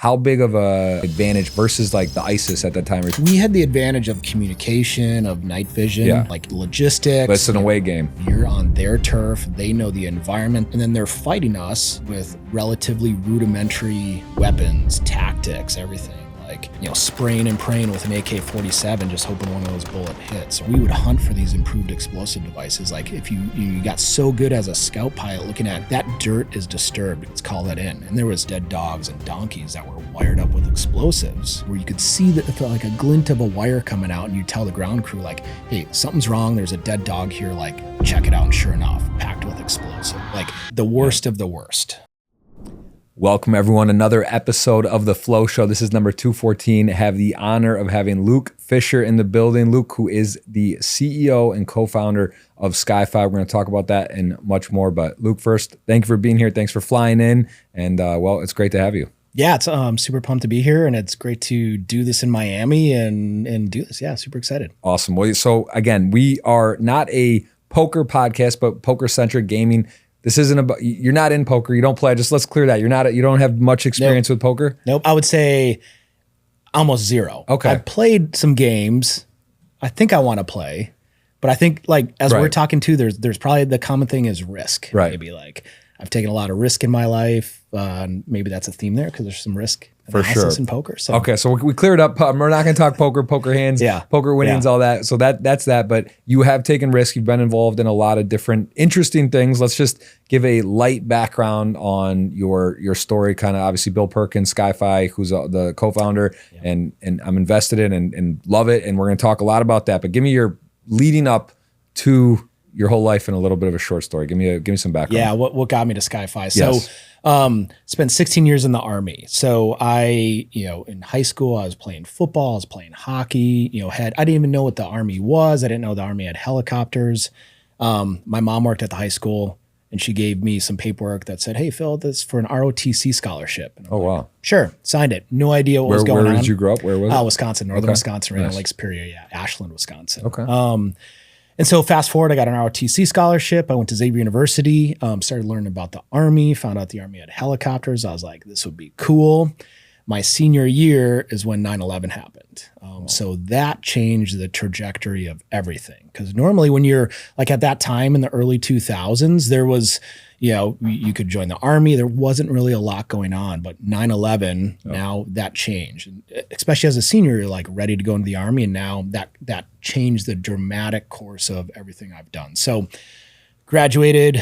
how big of a advantage versus like the ISIS at that time? We had the advantage of communication, of night vision, like logistics. But it's an away game. You're on their turf, they know the environment, and then they're fighting us with relatively rudimentary weapons, tactics, everything. Like, spraying and praying with an AK-47, just hoping one of those bullets hits. We would hunt for these improved explosive devices. Like if you got so good as a scout pilot looking at that dirt is disturbed, let's call that in. And there was dead dogs and donkeys that were wired up with explosives where you could see that like a glint of a wire coming out, and you tell the ground crew like, hey, something's wrong. There's a dead dog here. Like, check it out. And sure enough, packed with explosive, like the worst of the worst. Welcome everyone, another episode of The Flow Show. This is number 214. I have the honor of having Luke Fischer in the building. Luke, who is the CEO and co-founder of SkyFi. We're going to talk about that and much more. But Luke, first, thank you for being here. Thanks for flying in. And well, it's great to have you. Yeah, it's super pumped to be here, and it's great to do this in Miami and do this. Yeah, super excited. Awesome. Well, so again, we are not a poker podcast, but poker-centric gaming. This isn't about, you're not in poker. You don't play. Just let's clear that. You don't have much experience with poker? Nope. I would say almost zero. Okay. I've played some games. I think I want to play, but I think like, as we're talking too, there's probably the common thing is risk. Right. Maybe like I've taken a lot of risk in my life. Maybe that's a theme there because there's some risk for sure in poker. So okay, so we cleared up. We're not going to talk poker hands, poker winnings, all that. So that's that. But you have taken risk. You've been involved in a lot of different interesting things. Let's just give a light background on your story. Kind of obviously Bill Perkins, SkyFi, who's the co-founder, and I'm invested in and love it. And we're going to talk a lot about that. But give me your leading up to your whole life in a little bit of a short story. Give me some background. Yeah, what got me to SkyFi? Yes. So spent 16 years in the Army. So I, in high school, I was playing football, I was playing hockey, I didn't even know what the Army was. I didn't know the Army had helicopters. My mom worked at the high school, and she gave me some paperwork that said, hey, fill this for an ROTC scholarship. Oh, wow. Sure. Signed it. No idea what was going on. Where did you grow up? Where was it? Wisconsin, northern Wisconsin, right on Lake Superior. Yeah, Ashland, Wisconsin. Okay. And so fast forward, I got an ROTC scholarship. I went to Xavier University, started learning about the Army, found out the Army had helicopters. I was like, this would be cool. My senior year is when 9/11 happened. So that changed the trajectory of everything. Because normally when you're like at that time in the early 2000s, there was, you could join the Army. There wasn't really a lot going on. But 9/11, now that changed. And especially as a senior, you're like ready to go into the Army. And now that changed the dramatic course of everything I've done. So graduated,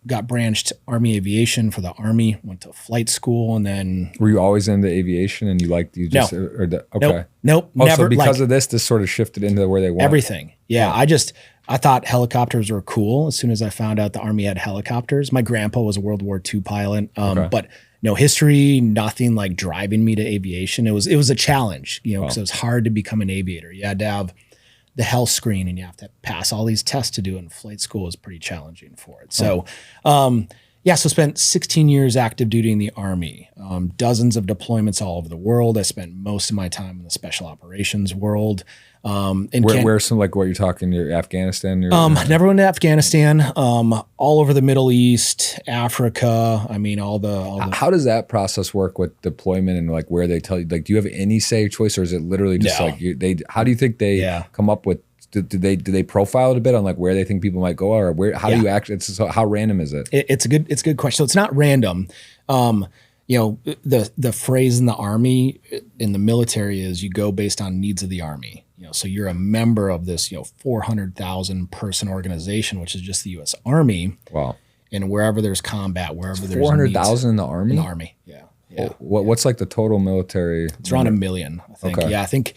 got branched Army aviation for the Army, went to flight school, and then... Were you always into aviation and okay. Nope. Never. So because of this sort of shifted into where they went? Everything. Yeah. I thought helicopters were cool as soon as I found out the Army had helicopters. My grandpa was a World War II pilot, but no history, nothing like driving me to aviation. It was a challenge, because it was hard to become an aviator. You had to have the health screen, and you have to pass all these tests to do it, and flight school is pretty challenging for it. So, so spent 16 years active duty in the Army, dozens of deployments all over the world. I spent most of my time in the special operations world. Where some like what you're talking, Afghanistan? Never went to Afghanistan, all over the Middle East, Africa. I mean, all the. How does that process work with deployment and like where they tell you, like, do you have any say choice, or is it literally just how do you think they come up with, do they profile it a bit on like where they think people might go, or how do you actually, how random is it? It's a good question. So it's not random. The phrase in the Army, in the military is you go based on needs of the Army. So you're a member of this, 400,000 person organization, which is just the U.S. Army. Wow. And wherever there's combat, wherever there's 400,000 in the Army? In the Army, yeah. What's like the total military? It's around 1 million, I think. Okay. Yeah, I think,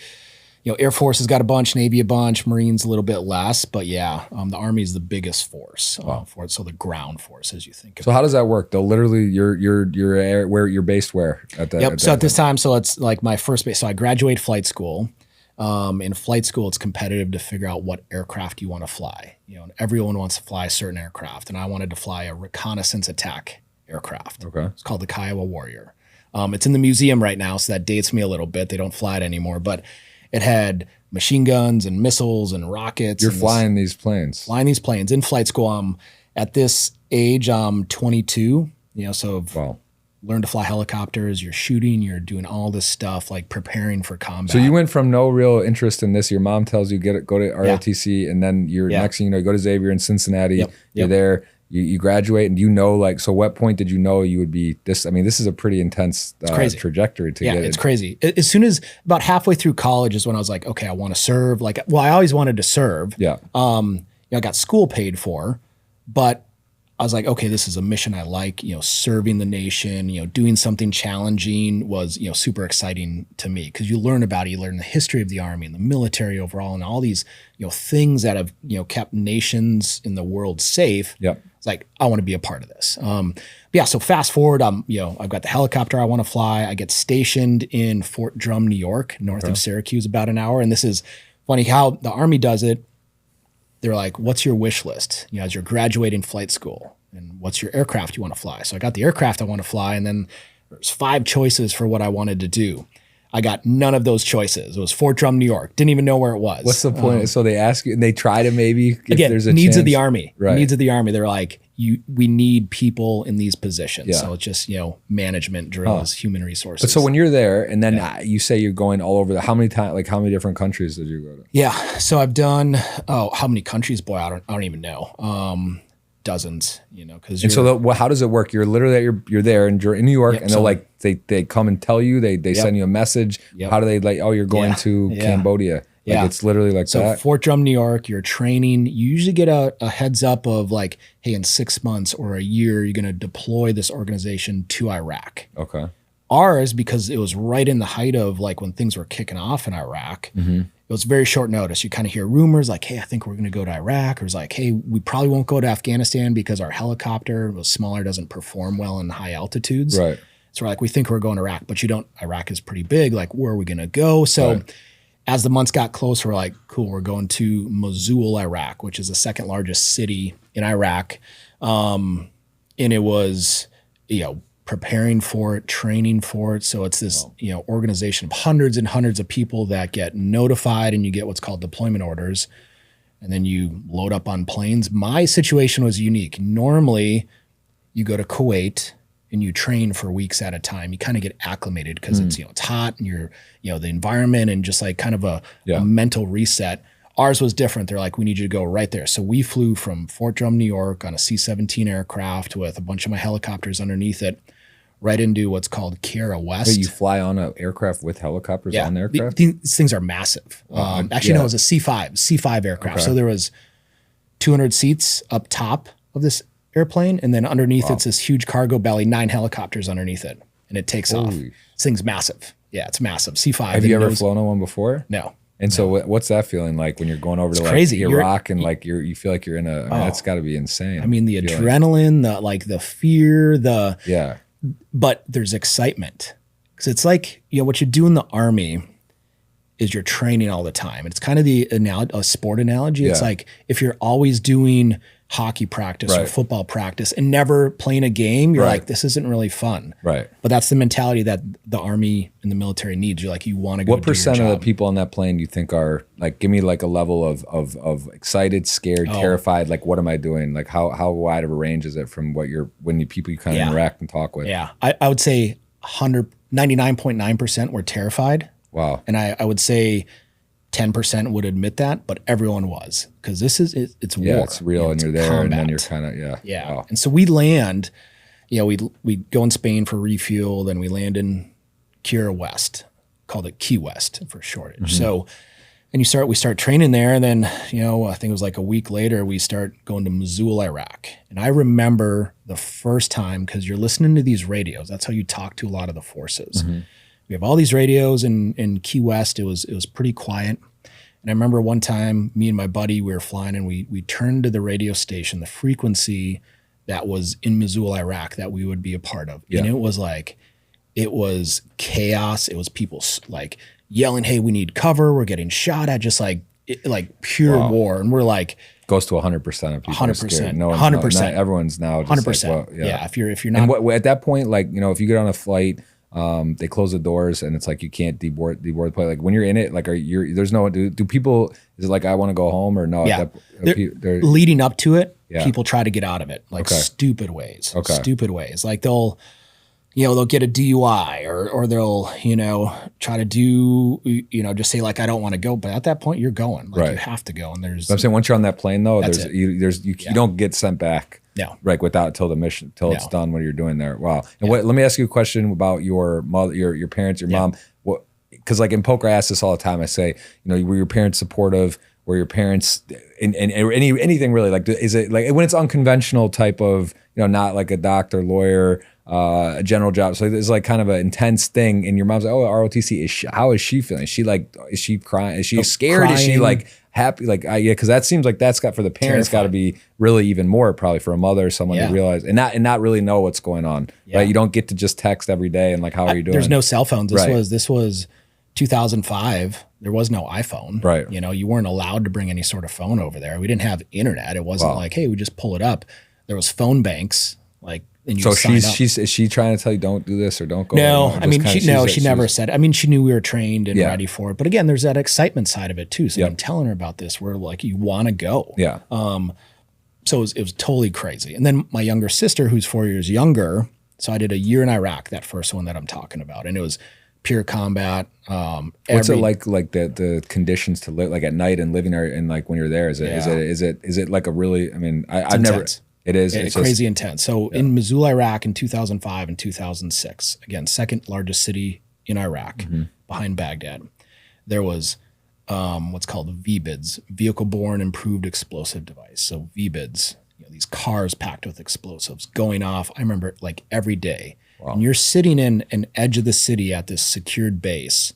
Air Force has got a bunch, Navy a bunch, Marines a little bit less, but the Army is the biggest force for it. So the ground force, as you think. So how does that work? They'll literally, you're based where? At this time, so it's like my first base. So I graduate flight school. In flight school, it's competitive to figure out what aircraft you want to fly. And everyone wants to fly a certain aircraft, and I wanted to fly a reconnaissance attack aircraft. Okay, it's called the Kiowa Warrior. It's in the museum right now, so that dates me a little bit. They don't fly it anymore, but it had machine guns and missiles and rockets. You're flying these planes. Flying these planes in flight school. At this age, I'm 22. Wow. learn to fly helicopters, you're shooting, you're doing all this stuff, like preparing for combat. So you went from no real interest in this. Your mom tells you go to ROTC, and then you're next thing you know, you go to Xavier in Cincinnati. You're there. You graduate, and like, so what point did you know you would be this? I mean, this is a pretty intense trajectory to get. It's crazy. As soon as about halfway through college is when I was like, okay, I want to serve. Like, well, I always wanted to serve. Yeah. I got school paid for, but I was like, okay, this is a mission I like, serving the nation, doing something challenging was, super exciting to me because you learn about it. You learn the history of the Army and the military overall and all these, things that have, kept nations in the world safe. Yeah. It's like, I want to be a part of this. So fast forward, I've got the helicopter I want to fly. I get stationed in Fort Drum, New York, north of Syracuse, about an hour. And this is funny how the Army does it. They're like, what's your wish list? As you're graduating flight school, and what's your aircraft you want to fly? So I got the aircraft I want to fly, and then there's 5 choices for what I wanted to do. I got none of those choices. It was Fort Drum, New York. Didn't even know where it was. What's the point? So they ask you, and they try to maybe if there's a needs chance. of the Army. Right. Needs of the Army. They're like, we need people in these positions. Yeah. So it's just management drills, human resources. But so when you're there, and then you say you're going all over how many times? Like how many different countries did you go to? Yeah. So I've done. How many countries? Boy, I don't even know. Dozens, because. And so how does it work? You're literally you're there and you're in New York, and they're like they come and tell you they send you a message. How do they like? Oh, you're going to Cambodia. Like it's literally like so that. So Fort Drum, New York, you're training. You usually get a heads up of like, hey, in 6 months or a year, you're going to deploy this organization to Iraq. Okay. Ours, because it was right in the height of like when things were kicking off in Iraq, it was very short notice. You kind of hear rumors like, hey, I think we're going to go to Iraq. Or it's like, hey, we probably won't go to Afghanistan because our helicopter was smaller, doesn't perform well in high altitudes. Right. So we're like, we think we're going to Iraq, but Iraq is pretty big. Like, where are we going to go? So as the months got closer, we're like, cool, we're going to Mosul, Iraq, which is the second largest city in Iraq. And it was, preparing for it, training for it. So it's this, organization of hundreds and hundreds of people that get notified, and you get what's called deployment orders. And then you load up on planes. My situation was unique. Normally you go to Kuwait and you train for weeks at a time. You kind of get acclimated because it's, it's hot and you're, the environment and just like kind of a mental reset. Ours was different. They're like, we need you to go right there. So we flew from Fort Drum, New York on a C-17 aircraft with a bunch of my helicopters underneath it, right into what's called Kira West. Wait, you fly on an aircraft with helicopters on the aircraft? These things are massive. No, it was a C5 aircraft. Okay. So there was 200 seats up top of this airplane, and then underneath it's this huge cargo belly, 9 helicopters underneath it, and it takes off. This thing's massive. Yeah, it's massive. C5. Have you ever flown on one before? No. And so what's that feeling like when you're going over to like crazy. Iraq and like you feel like you're in a, that's got to be insane. I mean, the adrenaline, the fear, but there's excitement. Because it's like, what you do in the Army is you're training all the time. And it's kind of a sport analogy. It's like if you're always doing hockey practice or football practice and never playing a game, you're like, this isn't really fun. Right. But that's the mentality that the Army and the military needs. You're like, you want to go. What percent of the people on that plane you think are like, give me like a level of excited, scared, terrified, like what am I doing? Like how wide of a range is it from people you kind of interact and talk with? Yeah. I would say 99.9% were terrified. Wow. And I would say 10% would admit that, but everyone was, because it's war. Yeah, it's real, and you're there, combat. And then you're kind of Wow. And so we land, we go in Spain for refuel, then we land in Kira West, called it Key West for shortage. So, and we start training there, and then I think it was like a week later we start going to Mosul, Iraq. And I remember the first time, because you're listening to these radios. That's how you talk to a lot of the forces. We have all these radios in Key West. It was pretty quiet. And I remember one time, me and my buddy, we were flying, and we turned to the radio station, the frequency that was in Mosul, Iraq, that we would be a part of. Yeah. And it was chaos. It was people like yelling, hey, we need cover. We're getting shot at, just like pure war. And we're like, goes to 100% of people. 100%. No, 100%. Everyone's now just 100%. like, well, yeah. If you're not. And at that point, like, if you get on a flight, they close the doors and it's like you can't deboard the plane. Like when you're in it, like there's no, do people, is it like I want to go home or no? Yeah. Leading up to it, people try to get out of it, like stupid ways. Stupid ways. Like they'll, they'll get a DUI or they'll, try to do, just say like, I don't want to go. But at that point you're going, like you have to go. And there's, but I'm saying once you're on that plane though, you don't get sent back. No. Right. Till the mission, till it's done, what you're doing there. Wow. And let me ask you a question about your mother, your parents, your mom. Because like in poker, I ask this all the time. I say, were your parents supportive? Were your parents in anything really? Like, is it like when it's unconventional type of, not like a doctor, lawyer, a general job. So it's like kind of an intense thing. And your mom's like, oh, ROTC, how is she feeling? Is she crying? Is she scared? Crying. Is she like happy? Like, because that seems like that's got for the parents got to be really even more probably for a mother or someone to realize and not really know what's going on. Right? You don't get to just text every day and like, how are you doing? There's no cell phones. This was 2005. There was no iPhone. Right. You weren't allowed to bring any sort of phone over there. We didn't have internet. It wasn't like, hey, we just pull it up. There was phone banks. Like, and you is she trying to tell you don't do this or don't go? No, I mean, she never said. I mean, she knew we were trained and ready for it. But again, there's that excitement side of it too. So I'm telling her about this, we're like, you want to go. Yeah. So it was totally crazy. And then my younger sister, who's 4 years younger, so I did a year in Iraq, that first one that I'm talking about, and it was pure combat. What's it like the conditions to live like at night and living there and like when you're there? Is it like a really? I mean, I've never. It is. It's crazy intense. So in Mosul, Iraq in 2005 and 2006, again, second largest city in Iraq behind Baghdad, there was what's called VBIDs, Vehicle-Borne Improved Explosive Device. So VBIDs, these cars packed with explosives going off. I remember it like every day. Wow. And you're sitting in an edge of the city at this secured base,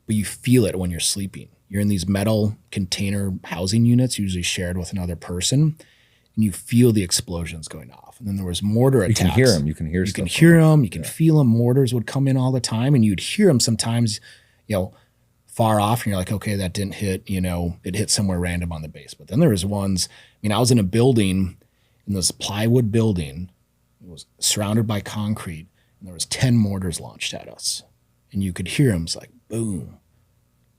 but you feel it when you're sleeping. You're in these metal container housing units, usually shared with another person. And you feel the explosions going off. And then there was mortar attacks. You can hear them. You can hear them. You can feel them. Mortars would come in all the time. And you'd hear them sometimes, far off. And you're like, okay, that didn't hit, it hit somewhere random on the base. But then there was ones, I was in a building, in this plywood building. It was surrounded by concrete. And there was 10 mortars launched at us. And you could hear them. It's like, boom.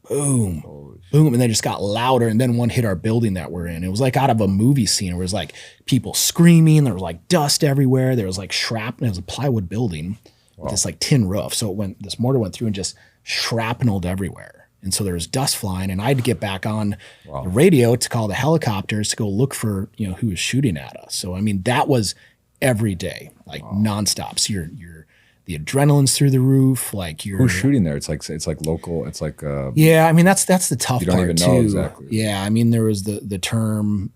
Boom, boom, and they just got louder. And then one hit our building that we're in. It was like out of a movie scene. It was like people screaming. There was like dust everywhere. There was like shrapnel. It was a plywood building with this like tin roof. So this mortar went through and just shrapneled everywhere. And so there was dust flying. And I had to get back on the radio to call the helicopters to go look for who was shooting at us. So I mean that was every day, like nonstop. So you're the adrenaline's through the roof. Like who's shooting there? It's like local. It's like yeah. I mean that's the tough part too. You don't even know exactly. Yeah. I mean there was the term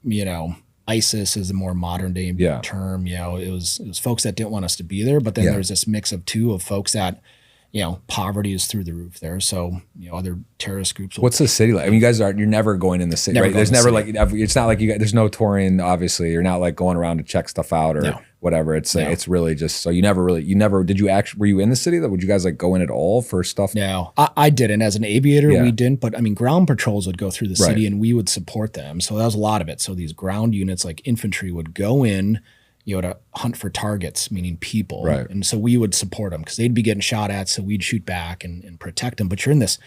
ISIS is the more modern day term. It was folks that didn't want us to be there, but then there's this mix of folks that poverty is through the roof there. So other terrorist groups. What's the city like? I mean, you guys you're never going in the city, right? There's never like it's not like there's no touring. Obviously, you're not like going around to check stuff out or. Whatever. It's really just so you never did you actually were you in the city though? Would you guys like go in at all for stuff? No, I didn't. As an aviator, we didn't. But I mean, ground patrols would go through the city and we would support them. So that was a lot of it. So these ground units like infantry would go in, to hunt for targets, meaning people. Right. And so we would support them because they'd be getting shot at. So we'd shoot back and protect them. But you're in this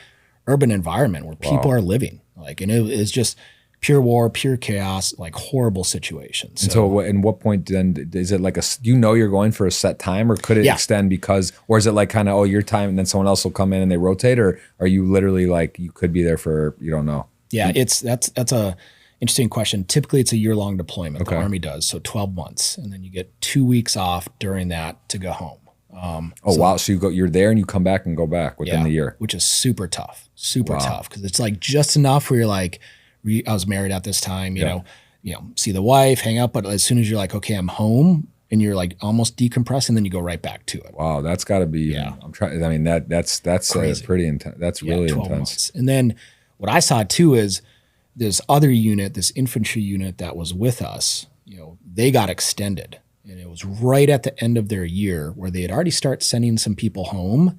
urban environment where people are living and it's just pure war, pure chaos, like horrible situations. And so in what point then is it like you're going for a set time or could it extend or is it like kind of, your time and then someone else will come in and they rotate or are you literally like, you could be there for, you don't know? Yeah, that's a interesting question. Typically it's a year-long deployment. The Army does. So 12 months. And then you get 2 weeks off during that to go home. Wow. So you're there and you come back and go back within the year. Which is super tough because it's like just enough where you're like, I was married at this time, see the wife, hang up. But as soon as you're like, okay, I'm home and you're like almost decompressing, then you go right back to it. Wow. That's gotta be, I'm trying, I mean, that's pretty intense. That's really 12 intense. Months. And then what I saw too is this other unit, this infantry unit that was with us, they got extended and it was right at the end of their year where they had already started sending some people home.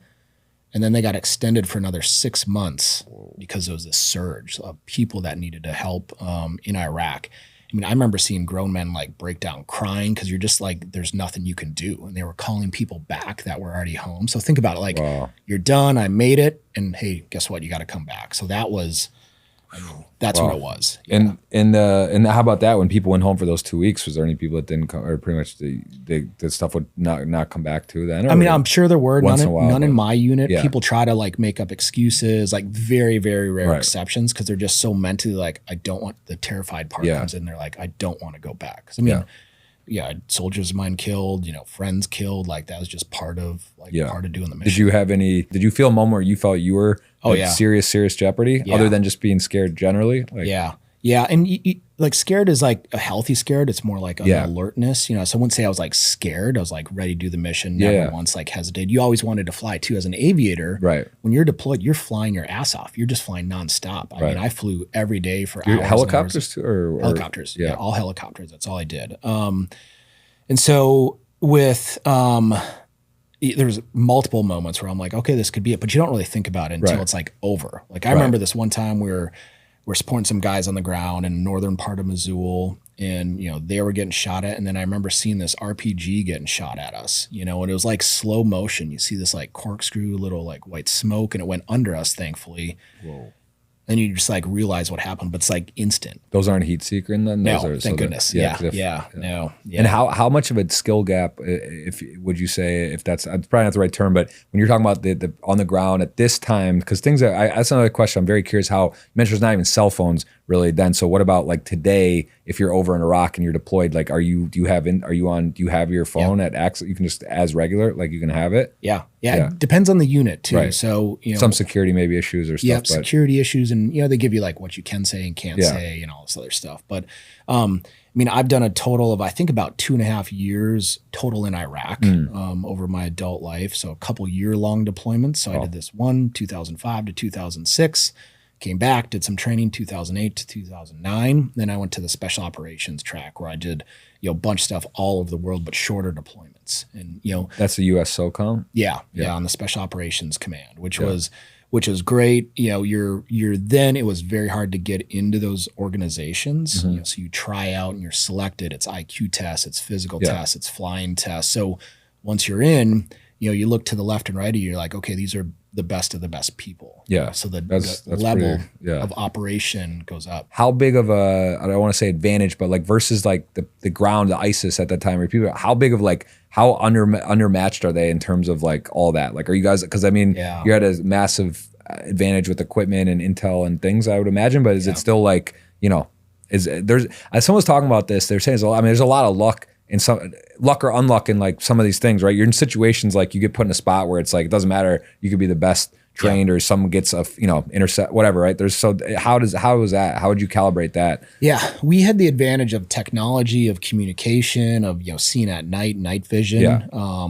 And then they got extended for another 6 months because there was this surge of people that needed to help in Iraq. I mean, I remember seeing grown men like break down crying because you're just like, there's nothing you can do. And they were calling people back that were already home. So think about it, like you're done, I made it. And hey, guess what? You got to come back. So that was I mean, that's what it was. And how about that? When people went home for those 2 weeks, was there any people that didn't come, or pretty much the stuff would not come back to then? I mean, I'm sure there were none in my unit. Yeah. People try to like make up excuses, like very, very rare exceptions, because they're just so mentally like, I don't want, the terrified part comes in. They're like, I don't want to go back. 'Cause I mean, soldiers of mine killed, you know, friends killed. Like that was just part of part of doing the mission. Did you feel a moment where you felt you were serious jeopardy other than just being scared generally? Like, yeah. And like scared is like a healthy scared. It's more like an alertness, you know. So I wouldn't say I was like scared. I was like ready to do the mission. Never once like hesitated. You always wanted to fly too as an aviator. Right. When you're deployed, you're flying your ass off. You're just flying nonstop. I mean, I flew every day for hours. Helicopters too, or helicopters? Yeah, all helicopters. That's all I did. And so with there's multiple moments where I'm like, okay, this could be it, but you don't really think about it until it's like over. Like I remember this one time we're supporting some guys on the ground in the northern part of Missoula, and you know they were getting shot at, and then I remember seeing this RPG getting shot at us, you know, and it was like slow motion. You see this like corkscrew little like white smoke, and it went under us, thankfully. Whoa. And you just like realize what happened, but it's like instant. Those aren't heat seeker in them? No, thank goodness. No. And how much of a skill gap, if would you say, if that's probably not the right term, but when you're talking about the on the ground at this time, because things are, that's another question. I'm very curious how, you mentioned there's not even cell phones really then. So what about like today, if you're over in Iraq and you're deployed, like do you have your phone at access? You can just as regular, like you can have it? Yeah. It depends on the unit too. Right. So, you know, some security maybe issues or stuff. Yeah, security issues, and you know, they give you like what you can say and can't say and all this other stuff. But I mean, I've done a total of, I think about 2.5 years total in Iraq over my adult life. So a couple year-long deployments. So I did this one, 2005 to 2006. Came back, did some training 2008 to 2009. Then I went to the special operations track where I did, you know, a bunch of stuff all over the world, but shorter deployments. And, you know, that's the US SOCOM? Yeah, on the special operations command, which was great. You know, you're then it was very hard to get into those organizations. You know, so you try out and you're selected. It's IQ tests, it's physical tests, it's flying tests. So once you're in, you know, you look to the left and right, and you're like, okay, these are the best of the best people. Yeah. So the level of operation goes up. How big of a, I don't want to say advantage, but like versus like the ground, the ISIS at that time, or people, how big of like, how undermatched are they in terms of like all that? Like, are you guys, because I mean, you had a massive advantage with equipment and intel and things, I would imagine, but is it still like, you know, someone was talking about this, they're saying, there's a lot of luck in some, luck or unluck in like some of these things, right? You're in situations like you get put in a spot where it's like, it doesn't matter, you could be the best trained or someone gets a, you know, intercept, whatever, right? How was that? How would you calibrate that? Yeah, we had the advantage of technology, of communication, of, you know, seeing at night vision,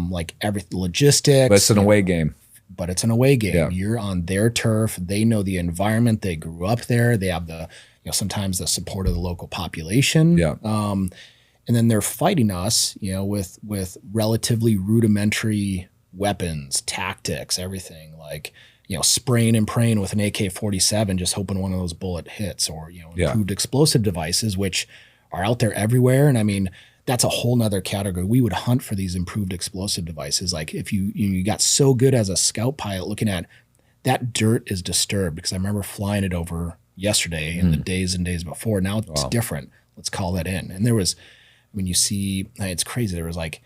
like everything, logistics. But it's an away game. But it's an away game. Yeah. You're on their turf. They know the environment. They grew up there. They have the, you know, sometimes the support of the local population. Yeah. And then they're fighting us, you know, with relatively rudimentary weapons, tactics, everything, like, you know, spraying and praying with an AK-47, just hoping one of those bullet hits, or, you know, improved explosive devices, which are out there everywhere. And I mean, that's a whole nother category. We would hunt for these improved explosive devices. Like if you got so good as a scout pilot looking at that dirt is disturbed, because I remember flying it over yesterday and the days and days before. Now it's different. Let's call that in. And there was, when you see, it's crazy. There was like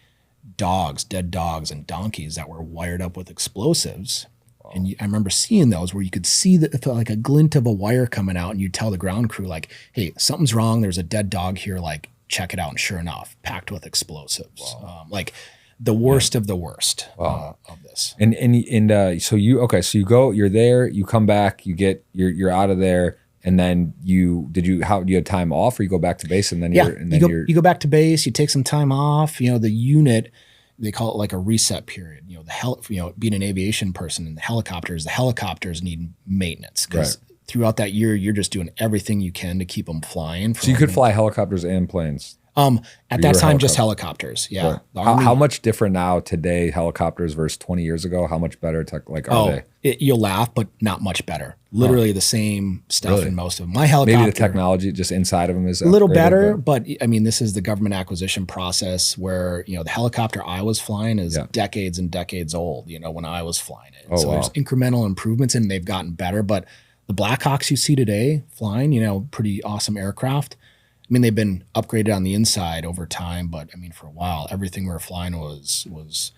dead dogs and donkeys that were wired up with explosives. Wow. And I remember seeing those where you could see like a glint of a wire coming out, and you tell the ground crew like, hey, something's wrong. There's a dead dog here. Like, check it out. And sure enough, packed with explosives. Wow. Like the worst of the worst of this. And so you go, you're there, you come back, you're out of there. And then do you have time off, or you go back to base and then you go back to base, you take some time off, you know, the unit, they call it like a reset period. You know, being an aviation person in the helicopters need maintenance, because throughout that year, you're just doing everything you can to keep them flying. So you could fly helicopters and planes. At that time, just helicopters. Yeah. Right. How much different now today, helicopters versus 20 years ago? How much better are they? You'll laugh, but not much better. Literally the same stuff in most of them. My helicopter. Maybe the technology just inside of them is a little better, but I mean, this is the government acquisition process where, you know, the helicopter I was flying is decades and decades old, you know, when I was flying it. So there's incremental improvements and they've gotten better, but the Blackhawks you see today flying, pretty awesome aircraft. I mean, they've been upgraded on the inside over time, but I mean, for a while, everything we were flying was.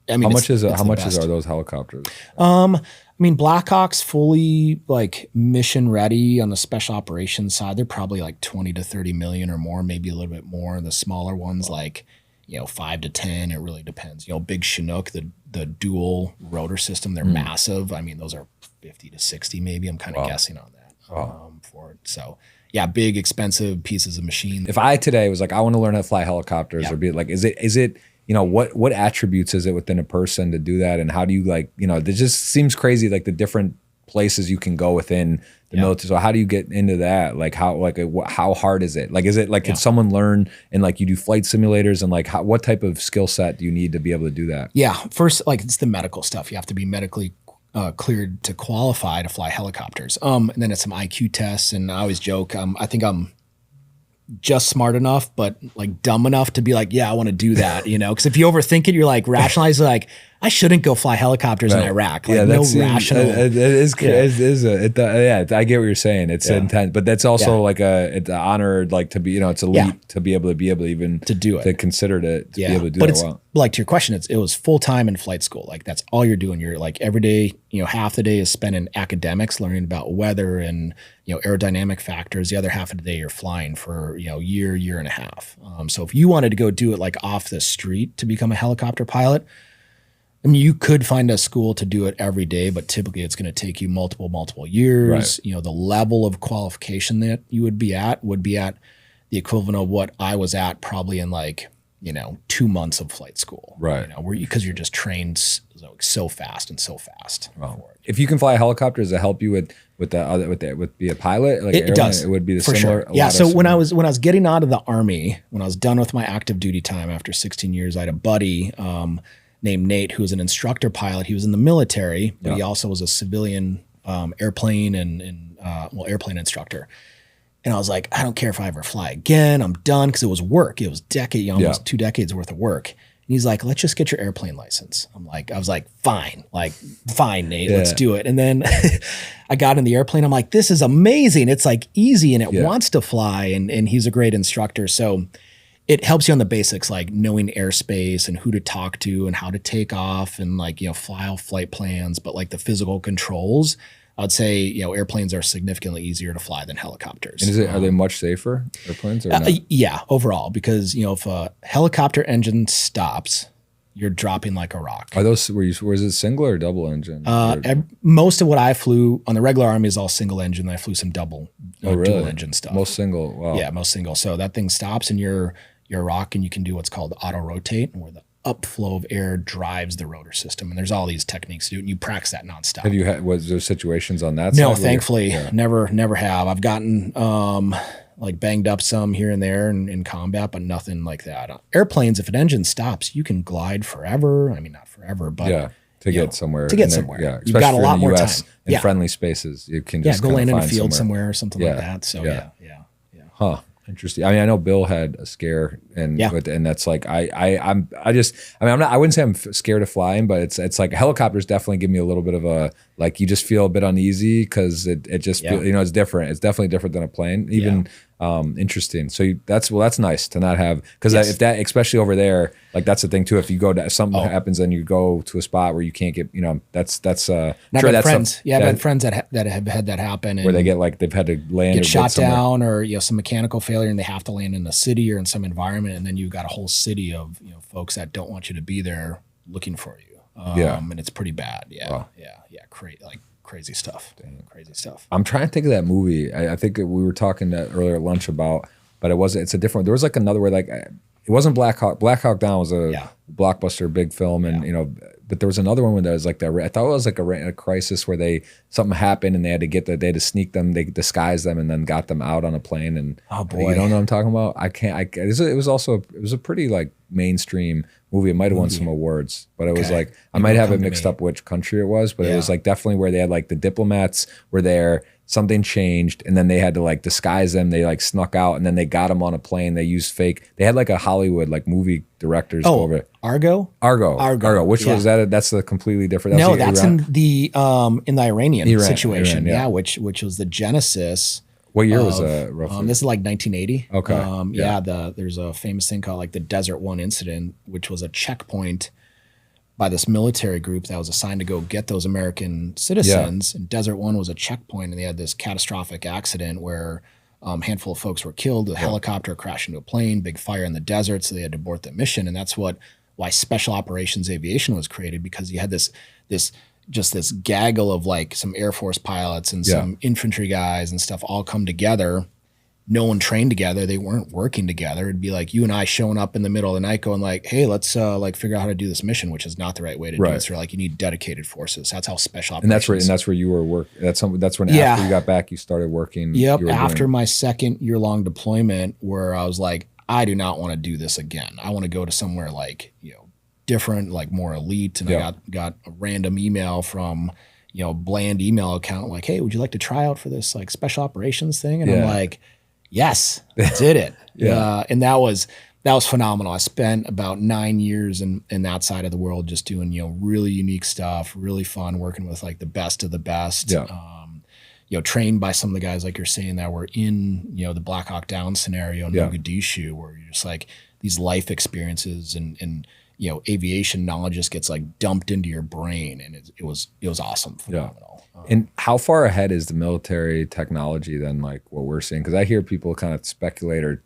I mean, how much are those helicopters? I mean, Blackhawks fully like mission ready on the special operations side. They're probably like 20 to 30 million or more, maybe a little bit more. The smaller ones, like 5 to 10. It really depends. Big Chinook, the dual rotor system, they're massive. I mean, those are 50 to 60 maybe. I'm kind of guessing on that for it. So. Yeah, big, expensive pieces of machine. If I today was like, I want to learn how to fly helicopters, or be like, is it, what attributes is it within a person to do that, and how do you it just seems crazy, like the different places you can go within the military. So how do you get into that? Like how hard is it? Like, is it like, can someone learn and like you do flight simulators and like what type of skill set do you need to be able to do that? Yeah, first, like it's the medical stuff. You have to be medically cleared to qualify to fly helicopters. And then it's some IQ tests. And I always joke, I think I'm just smart enough, but like dumb enough to be like, yeah, I want to do that, because if you overthink it, you're like rationalize like, I shouldn't go fly helicopters in Iraq. Like no rational. It is. I get what you're saying. It's intense, but that's also like it's an honor, like to be, it's elite to be able to even to do it, to consider it, to be able to do but that it's, well. Like to your question, it was full time in flight school. Like that's all you're doing. You're like every day, half the day is spent in academics, learning about weather and aerodynamic factors. The other half of the day you're flying for year and a half. So if you wanted to go do it like off the street to become a helicopter pilot, I mean, you could find a school to do it every day, but typically it's going to take you multiple years. Right. The level of qualification that you would be at the equivalent of what I was at probably in like, 2 months of flight school. Right. Because you're just trained so fast. Wow. If you can fly a helicopter, does it help you with be a pilot? Like it does. It would be the for similar. Sure. Yeah. So when I was getting out of the Army, when I was done with my active duty time after 16 years, I had a buddy, named Nate, who was an instructor pilot. He was in the military, but he also was a civilian airplane and airplane instructor. And I was like, I don't care if I ever fly again. I'm done, because it was work. It was almost 2 decades worth of work. And he's like, let's just get your airplane license. I was like, fine, Nate, let's do it. And then I got in the airplane. I'm like, this is amazing. It's like easy and it wants to fly. And he's a great instructor. So it helps you on the basics, like knowing airspace and who to talk to and how to take off and like, fly flight plans, but like the physical controls, I'd say, airplanes are significantly easier to fly than helicopters. And are they much safer, airplanes? Or not? Yeah, overall, because, if a helicopter engine stops, you're dropping like a rock. Are those, was it single or double engine? Most of what I flew on the regular Army is all single engine. I flew some dual engine stuff. Most single, wow. Yeah, most single. So that thing stops and you're a rock, and you can do what's called auto rotate, where the upflow of air drives the rotor system. And there's all these techniques to do it, and you practice that nonstop. Was there situations on that No, side? thankfully, never have. I've gotten like banged up some here and there in combat, but nothing like that. Airplanes, if an engine stops, you can glide forever. I mean, not forever, but to get somewhere. Yeah, you've got a lot more US, time. In friendly spaces, you can just go land in a find field somewhere or something like that. So yeah. Huh. Interesting. I mean, I know Bill had a scare, and that's like I wouldn't say I'm scared of flying, but it's like helicopters definitely give me a little bit of a, like, you just feel a bit uneasy because it just feel, it's different. It's definitely different than a plane. Even interesting. So that's nice to not have, because if that, especially over there, like that's the thing too. If you go to something happens and you go to a spot where you can't get, that's I've had friends. I've had friends that have had that happen, and where they get like they've had to land, get shot down, or some mechanical failure, and they have to land in a city or in some environment, and then you've got a whole city of folks that don't want you to be there looking for you. And it's pretty bad. Crazy stuff. Crazy stuff. I'm trying to think of that movie. I think we were talking earlier at lunch about, but it's a different. There was like another where, like, it wasn't Black Hawk. Black Hawk Down was a blockbuster, big film, and but there was another one that was like that. I thought it was like a crisis where something happened and they had to sneak them, they disguised them, and then got them out on a plane. And oh boy, you don't know what I'm talking about? It was a pretty like mainstream movie. It might have won some awards, but it was like, I might have it mixed up which country it was, but it was like definitely where they had like the diplomats were there. something changed, and then they had to like disguise them. They like snuck out, and then they got them on a plane. They used fake. They had like a Hollywood like movie directors go over it. Argo. Which was that? That's a completely different. That's in the Iranian situation. Iran, which was the genesis. What year was that roughly? This is like 1980. Okay. There's a famous thing called like the Desert One incident, which was a checkpoint by this military group that was assigned to go get those American citizens. And Desert One was a checkpoint, and they had this catastrophic accident where a handful of folks were killed. The helicopter crashed into a plane, big fire in the desert, so they had to abort the mission. And that's why Special Operations Aviation was created, because you had this gaggle of like some Air Force pilots and some infantry guys and stuff all come together. No one trained together. They weren't working together. It'd be like you and I showing up in the middle of the night going like, hey, let's like figure out how to do this mission, which is not the right way to do it. So like you need dedicated forces. That's how special operations. And that's where you were working. That's when after you got back, you started working. Yep. After my second year-long deployment, where I was like, I do not want to do this again. I want to go to somewhere like, different, like more elite. And I got a random email from, bland email account like, hey, would you like to try out for this like special operations thing? And I'm like, yes, did it. And that was phenomenal. I spent about 9 years in that side of the world just doing, really unique stuff, really fun, working with like the best of the best. Trained by some of the guys, like you're saying, that were in, the Black Hawk Down scenario in Mogadishu, where you're just like these life experiences and aviation knowledge just gets like dumped into your brain. And it was awesome. Phenomenal. And how far ahead is the military technology than like what we're seeing? Because I hear people kind of speculate, or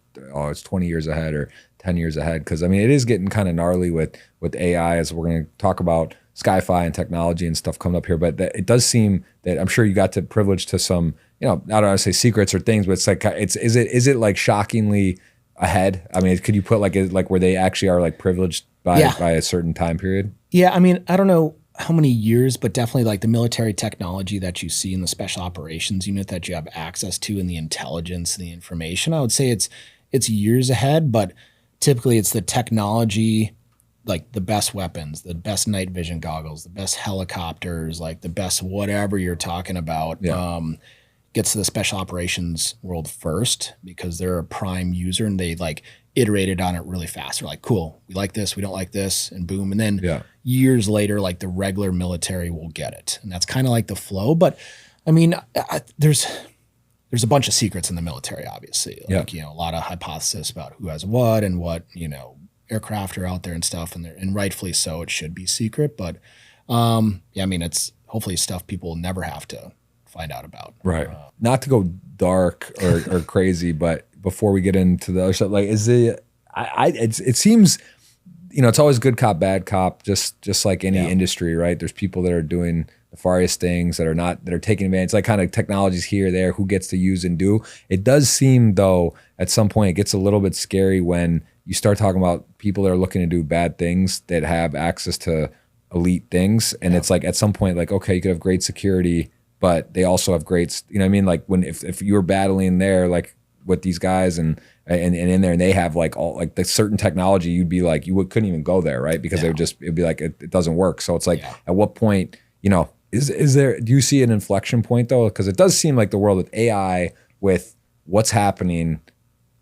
it's 20 years ahead or 10 years ahead. Because I mean, it is getting kind of gnarly with AI, as we're going to talk about SkyFi and technology and stuff coming up here. But it does seem that, I'm sure you got to privilege to some, I don't want to say secrets or things, but it's like, is it like shockingly ahead? I mean, could you put like where they actually are like privileged by a certain time period? Yeah, I mean, I don't know how many years, but definitely like the military technology that you see in the special operations unit that you have access to, and the intelligence and the information, I would say it's years ahead, but typically it's the technology, like the best weapons, the best night vision goggles, the best helicopters, like the best whatever you're talking about, gets to the special operations world first, because they're a prime user and they like iterated on it really fast. They're like, cool, we like this, we don't like this, and boom. And then years later, like the regular military will get it. And that's kind of like the flow. But I mean, there's a bunch of secrets in the military, obviously. Like, a lot of hypothesis about who has what and what, aircraft are out there and stuff. And rightfully so, it should be secret. But I mean, it's hopefully stuff people will never have to find out about. Right. Not to go dark or crazy, but before we get into the other stuff, like, it seems, it's always good cop, bad cop, just like any industry, right? There's people that are doing nefarious things that are taking advantage, like kind of technologies here or there, who gets to use and do. It does seem, though, at some point it gets a little bit scary when you start talking about people that are looking to do bad things that have access to elite things. And it's like, at some point, like, okay, you could have great security, but they also have great, like when, if you were battling there, like with these guys and in there, and they have like all like the certain technology, you'd be like, couldn't even go there, right? Because it'd be like, it doesn't work. So it's like, at what point, is there, do you see an inflection point though? Because it does seem like the world with AI, with what's happening,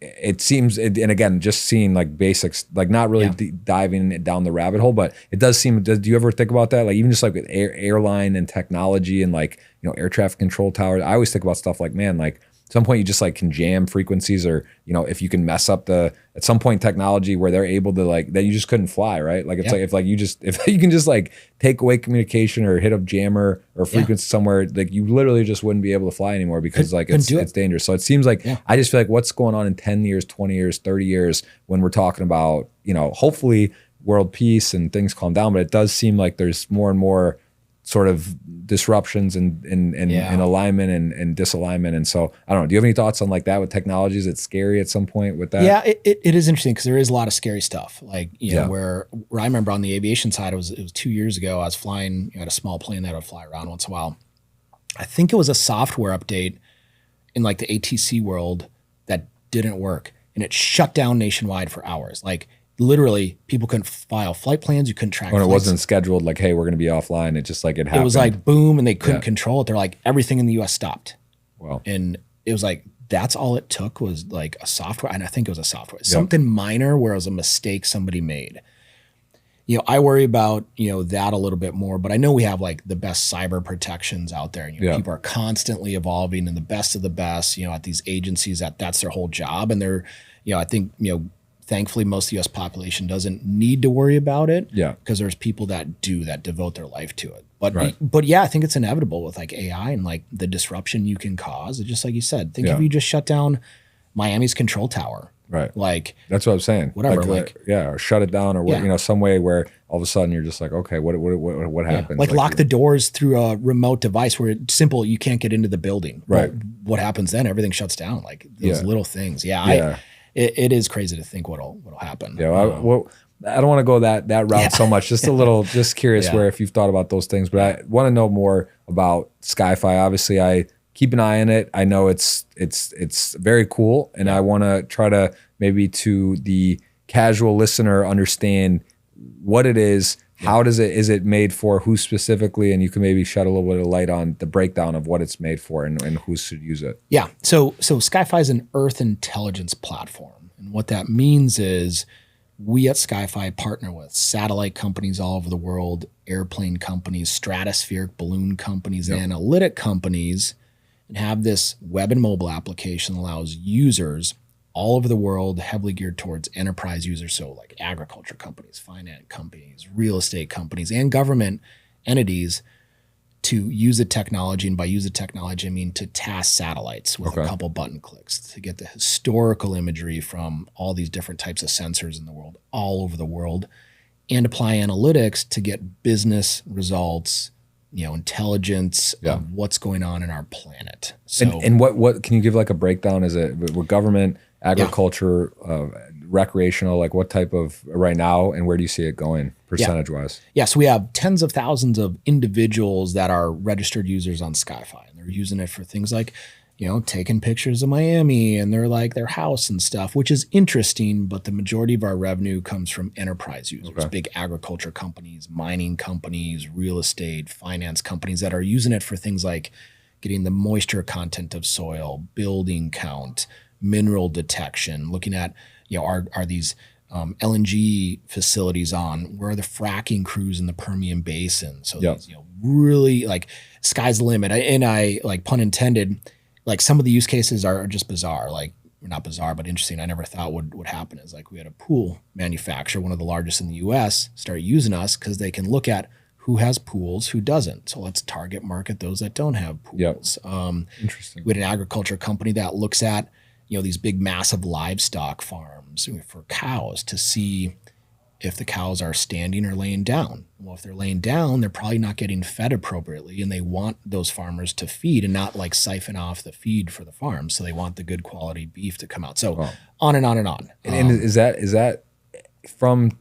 it seems, and again, just seeing like basics, like not really diving down the rabbit hole, but it does seem, do you ever think about that? Like even just like with airline and technology and like, air traffic control towers, I always think about stuff like, man, like at some point you just like can jam frequencies, or, if you can mess up at some point technology where they're able to like, that you just couldn't fly, right? Like it's like if you can just like take away communication or hit a jammer or frequency somewhere, like you literally just wouldn't be able to fly anymore, because like it's dangerous. So it seems like, I just feel like what's going on in 10 years, 20 years, 30 years, when we're talking about, hopefully world peace and things calm down, but it does seem like there's more and more sort of disruptions and alignment and disalignment. And so I don't know, do you have any thoughts on like that with technologies? It's scary at some point with that? Yeah, it is interesting, because there is a lot of scary stuff. Like, where I remember on the aviation side, it was 2 years ago, I was flying, I had a small plane that would fly around once in a while. I think it was a software update in like the ATC world that didn't work, and it shut down nationwide for hours. Like literally, people couldn't file flight plans. You couldn't track when it flights. wasn't scheduled, like, hey, we're going to be offline. It just like it happened. It was like boom, and they couldn't control it. They're like, everything in the U.S. stopped. Wow. And it was like, that's all it took was like a software. And I think it was a software, something minor where it was a mistake somebody made. You know, I worry about, you know, that a little bit more, but I know we have like the best cyber protections out there. And, you know, people are constantly evolving, and the best of the best, you know, at these agencies, that's their whole job. And they're, you know, I think, you know, thankfully most of the US population doesn't need to worry about it. Yeah. Because there's people that devote their life to it. But yeah, I think it's inevitable with like AI and like the disruption you can cause. It's just like you said, think if you just shut down Miami's control tower. Right. Like, that's what I'm saying. Whatever. Or shut it down, or you know, some way where all of a sudden you're just like, okay, what happens? Like lock the doors through a remote device where it's simple, you can't get into the building. Right. Well, what happens then? Everything shuts down. Like those little things. It is crazy to think what'll happen. Yeah. I don't want to go that route so much. Just a little, just curious where if you've thought about those things, but I want to know more about SkyFi. Obviously, I keep an eye on it. I know it's very cool, and I want to try to maybe to the casual listener understand what it is. How is it made for, who specifically, and you can maybe shed a little bit of light on the breakdown of what it's made for and who should use it. Yeah. So SkyFi is an Earth intelligence platform, and what that means is we at SkyFi partner with satellite companies all over the world, airplane companies, stratospheric balloon companies, analytic companies, and have this web and mobile application that allows users all over the world, heavily geared towards enterprise users. So like agriculture companies, finance companies, real estate companies, and government entities to use the technology. And by use the technology, I mean to task satellites with a couple button clicks to get the historical imagery from all these different types of sensors in the world, all over the world, and apply analytics to get business results, you know, intelligence of what's going on in our planet. So, and what can you give like a breakdown? Is it with government, agriculture, recreational, like what type of right now, and where do you see it going percentage wise? Yeah, so we have tens of thousands of individuals that are registered users on SkyFi, and they're using it for things like, you know, taking pictures of Miami and they're like their house and stuff, which is interesting. But the majority of our revenue comes from enterprise users, big agriculture companies, mining companies, real estate, finance companies that are using it for things like getting the moisture content of soil, building count, mineral detection, looking at, you know, are these LNG facilities on, where are the fracking crews in the Permian Basin? So these, you know, really like sky's the limit. And I like, pun intended, like some of the use cases are just bizarre, like not bizarre, but interesting. I never thought would happen is like we had a pool manufacturer, one of the largest in the US, start using us because they can look at who has pools, who doesn't. So let's target market those that don't have pools. Interesting. We had an agriculture company that looks at, you know, these big massive livestock farms for cows to see if the cows are standing or laying down. Well, if they're laying down, they're probably not getting fed appropriately, and they want those farmers to feed and not like siphon off the feed for the farm. So they want the good quality beef to come out. So on and on and on. And is that from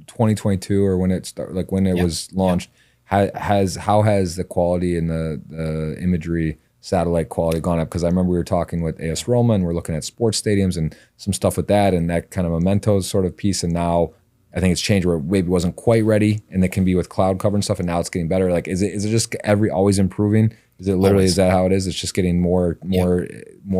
2022 or when it started, like when it was launched? How has the quality and the imagery, satellite quality gone up? Because I remember we were talking with AS Roma and we're looking at sports stadiums and some stuff with that and that kind of mementos sort of piece. And now I think it's changed where it maybe wasn't quite ready, and it can be with cloud cover and stuff, and now it's getting better. Like, is it just always improving? Is it literally, is that how it is? It's just getting more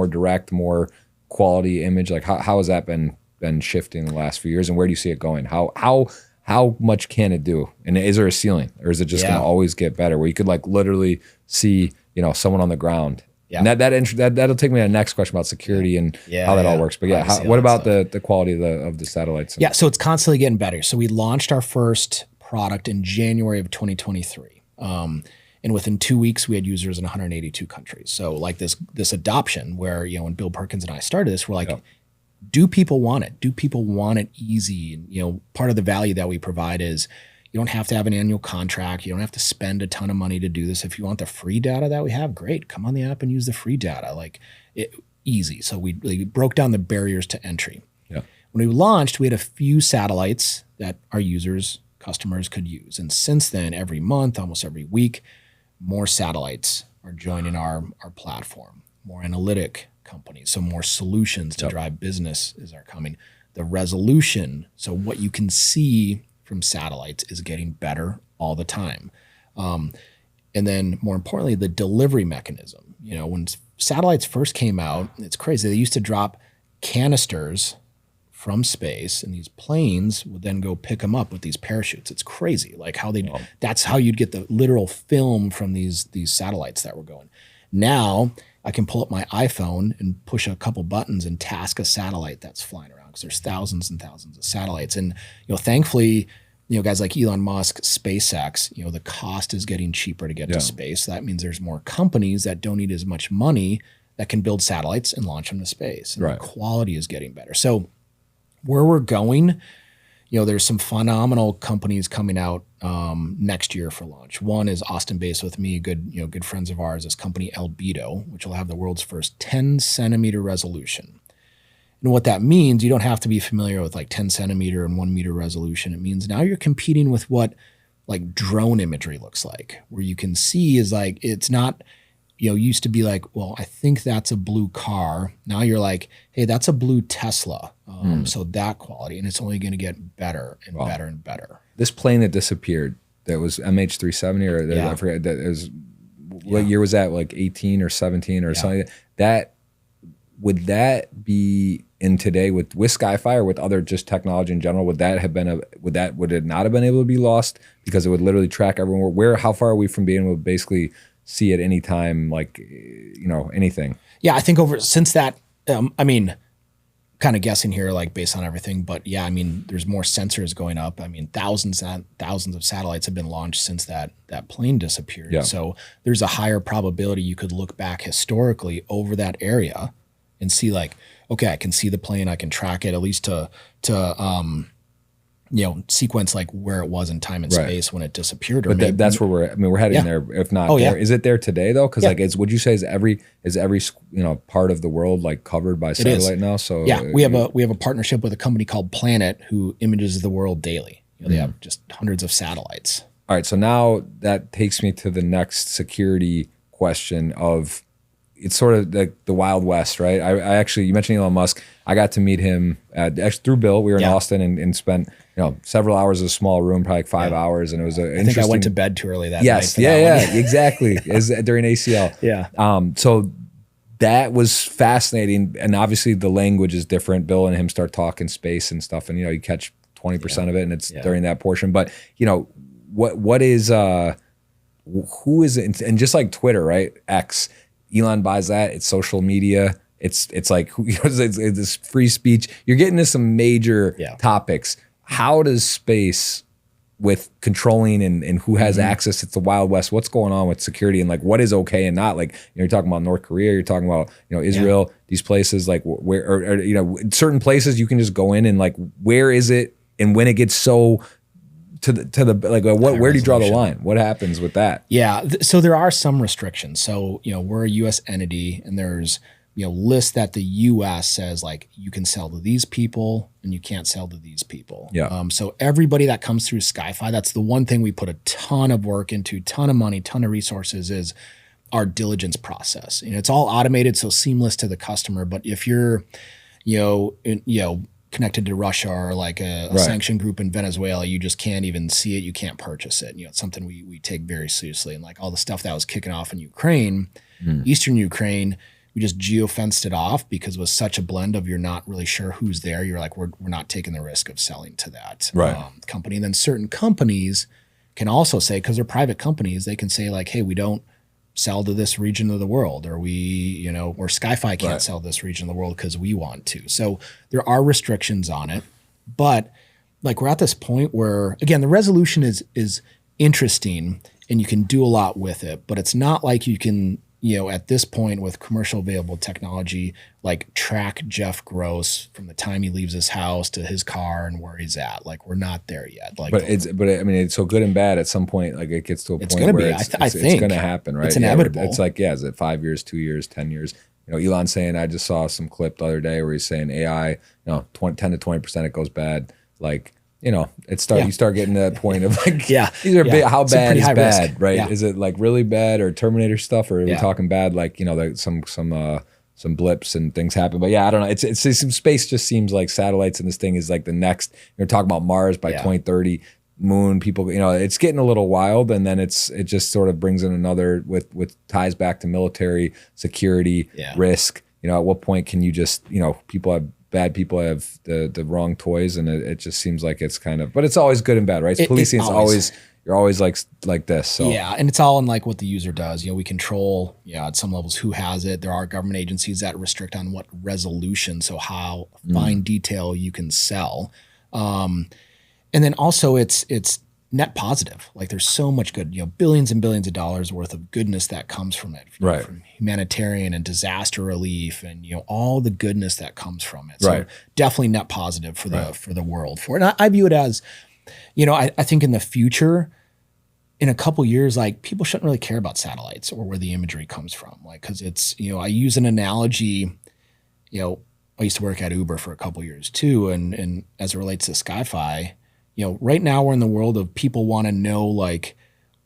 direct, more quality image. Like how has that been shifting the last few years, and where do you see it going? How much can it do? And is there a ceiling, or is it just going to always get better where you could like literally see, you know, someone on the ground? And that'll take me to the next question about security and how that all works. But what about the quality of the satellites? So it's constantly getting better. So we launched our first product in January of 2023. And within 2 weeks, we had users in 182 countries. So like this adoption where, you know, when Bill Perkins and I started this, we're like, do people want it? Do people want it easy? And, you know, part of the value that we provide is you don't have to have an annual contract. You don't have to spend a ton of money to do this. If you want the free data that we have, great. Come on the app and use the free data. Like easy. So we broke down the barriers to entry. When we launched, we had a few satellites that our users, customers could use. And since then, every month, almost every week, more satellites are joining our platform. More analytic companies, so more solutions to drive businesses are coming. The resolution, so what you can see from satellites, is getting better all the time. And then more importantly, the delivery mechanism. You know, when satellites first came out, it's crazy. They used to drop canisters from space, and these planes would then go pick them up with these parachutes. It's crazy, like how they. That's how you'd get the literal film from these satellites that were going. Now I can pull up my iPhone and push a couple buttons and task a satellite that's flying around, because there's thousands and thousands of satellites. And thankfully, guys like Elon Musk, SpaceX, the cost is getting cheaper to get to space. So that means there's more companies that don't need as much money that can build satellites and launch them to space. And the quality is getting better. So where we're going, there's some phenomenal companies coming out next year for launch. One is Austin-based with me, good friends of ours, this company Albedo, which will have the world's first 10-centimeter resolution. And what that means, you don't have to be familiar with like 10-centimeter and 1-meter resolution. It means now you're competing with what like drone imagery looks like, where you can see is like, it's not, used to be like, well, I think that's a blue car. Now you're like, hey, that's a blue Tesla. So that quality, and it's only going to get better and better and better. This plane that disappeared, that was MH370, or I forget, that was, what year was that? Like 18 or 17 or something? Would that be in today with SkyFi or with other just technology in general? Would that have been would it not have been able to be lost, because it would literally track everyone? How far are we from being able to basically see at any time, like, anything? Yeah, I think since that, kind of guessing here, like based on everything, but yeah, there's more sensors going up. Thousands and thousands of satellites have been launched since that plane disappeared. Yeah. So there's a higher probability you could look back historically over that area and see like, okay, I can see the plane, I can track it at least to sequence like where it was in time and space when it disappeared. Or but that's where we're heading there. If not there, is it there today though? Because like, would you say is every part of the world like covered by satellite now? So yeah, we have a partnership with a company called Planet who images the world daily. They have just hundreds of satellites. All right, so now that takes me to the next security question of. It's sort of like the Wild West, right? I actually, you mentioned Elon Musk. I got to meet him actually through Bill. We were in Austin and spent several hours in a small room, probably like 5 hours, and it was I think I went to bed too early that night. Yes, exactly. During ACL. Yeah. So that was fascinating, and obviously the language is different. Bill and him start talking space and stuff, and you catch 20% of it, and it's during that portion. But what is who is it? And just like Twitter, right? X. Elon buys that. It's social media. It's like it's free speech. You're getting to some major topics. How does space, with controlling and who has access? It's the Wild West. What's going on with security and like what is okay and not? Like you're talking about North Korea. You're talking about Israel. These places like where or certain places you can just go in and like where is it, and when it gets so. To the like where do you draw the line? What happens with that? Yeah, so there are some restrictions. So we're a U.S. entity, and there's lists that the U.S. says like you can sell to these people and you can't sell to these people. Yeah. So everybody that comes through SkyFi, that's the one thing we put a ton of work into, ton of money, ton of resources is our diligence process. It's all automated, so seamless to the customer. But if you're connected to Russia or like a sanctioned group in Venezuela, you just can't even see it. You can't purchase it. It's something we take very seriously. And like all the stuff that was kicking off in Ukraine, Eastern Ukraine, we just geo-fenced it off because it was such a blend of you're not really sure who's there. You're like, we're not taking the risk of selling to that company. And then certain companies can also say, because they're private companies, they can say like, hey, we don't sell to this region of the world, or we, or SkyFi can't sell this region of the world because we want to. So there are restrictions on it, but like we're at this point where, again, the resolution is interesting and you can do a lot with it, but it's not like you can, at this point with commercial available technology, like track Jeff Gross from the time he leaves his house to his car and where he's at. Like we're not there yet. Like, but it's so good and bad at some point. Like it gets to a point where it's going to happen, right? It's inevitable. It's like, is it 5 years, 2 years, 10 years? Elon's saying, I just saw some clip the other day where he's saying AI, 10 to 20% it goes bad. Like, you start getting to that point of like, these are big, how bad is bad, risk. Right? Yeah. Is it like really bad or Terminator stuff, or are we talking bad like like some blips and things happen? But I don't know. It's some space just seems like satellites and this thing is like the next. You're talking about Mars by 2030. moon, people, it's getting a little wild, and then it just sort of brings in another with ties back to military security risk. At what point can you just, bad people have the wrong toys, and it just seems like it's kind of, but it's always good and bad, right? Policing is always, you're always like this. So yeah, and it's all in like what the user does. We control, at some levels who has it. There are government agencies that restrict on what resolution, so how fine detail you can sell. And then also it's net positive. Like there's so much good, billions and billions of dollars worth of goodness that comes from it, right? From humanitarian and disaster relief, and all the goodness that comes from it. So definitely net positive for the world. And I view it as, I think in the future, in a couple years, like people shouldn't really care about satellites or where the imagery comes from, like because it's I use an analogy, I used to work at Uber for a couple years too, and as it relates to SkyFi. Right now we're in the world of people want to know like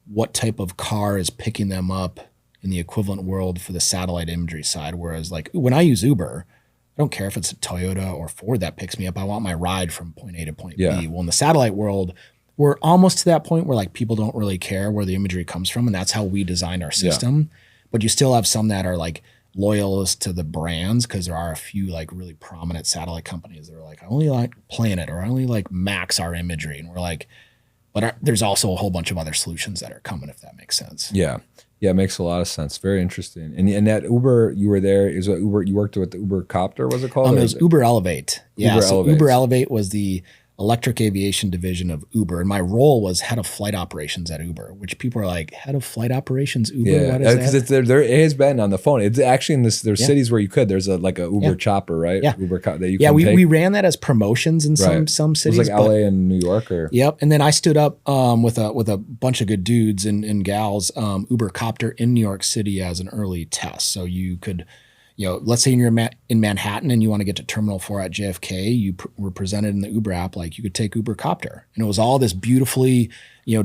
what type of car is picking them up in the equivalent world for the satellite imagery side. Whereas like when I use Uber, I don't care if it's a Toyota or Ford that picks me up. I want my ride from point A to point B. Well, in the satellite world, we're almost to that point where like people don't really care where the imagery comes from. And that's how we designed our system. But you still have some that are like loyalists to the brands, because there are a few like really prominent satellite companies that are like, I only like Planet, or I only like Max our imagery. And we're like, but there's also a whole bunch of other solutions that are coming, if that makes sense. Yeah, it makes a lot of sense. Very interesting. And that Uber, you were there, is what Uber, you worked with the Uber Copter, was it called? It was Uber Elevate. Yeah, Uber Elevate was the electric aviation division of Uber. And my role was head of flight operations at Uber, which people are like, head of flight operations, Uber? Yeah, what is that? Because there has been on the phone. It's actually in there's cities where you could. There's a Uber chopper, right? Yeah. Uber that you can take. we ran that as promotions in some cities. It was like LA and New York or. Yep. And then I stood up with a bunch of good dudes and gals, Uber Copter in New York City as an early test. So you could, let's say you're in Manhattan and you want to get to Terminal 4 at JFK, you were presented in the Uber app, like you could take Uber Copter. And it was all this beautifully,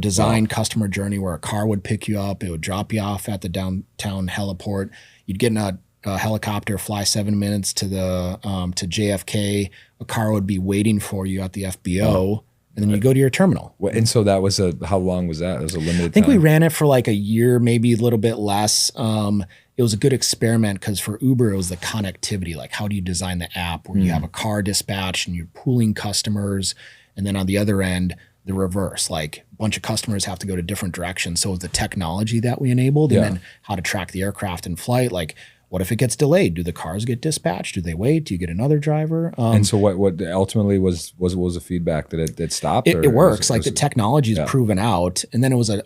designed customer journey where a car would pick you up, it would drop you off at the downtown heliport. You'd get in a helicopter, fly 7 minutes to to JFK. A car would be waiting for you at the FBO. And then you go to your terminal. And so that was how long was that? It was a limited time. I think we ran it for like a year, maybe a little bit less. It was a good experiment because for Uber, it was the connectivity. Like, how do you design the app where you have a car dispatch and you're pooling customers? And then on the other end, the reverse, like a bunch of customers have to go to different directions. So it was the technology that we enabled, and then how to track the aircraft in flight. Like, what if it gets delayed? Do the cars get dispatched? Do they wait? Do you get another driver? And so what ultimately was the feedback that it stopped? It works. Like the technology is proven out. And then it was a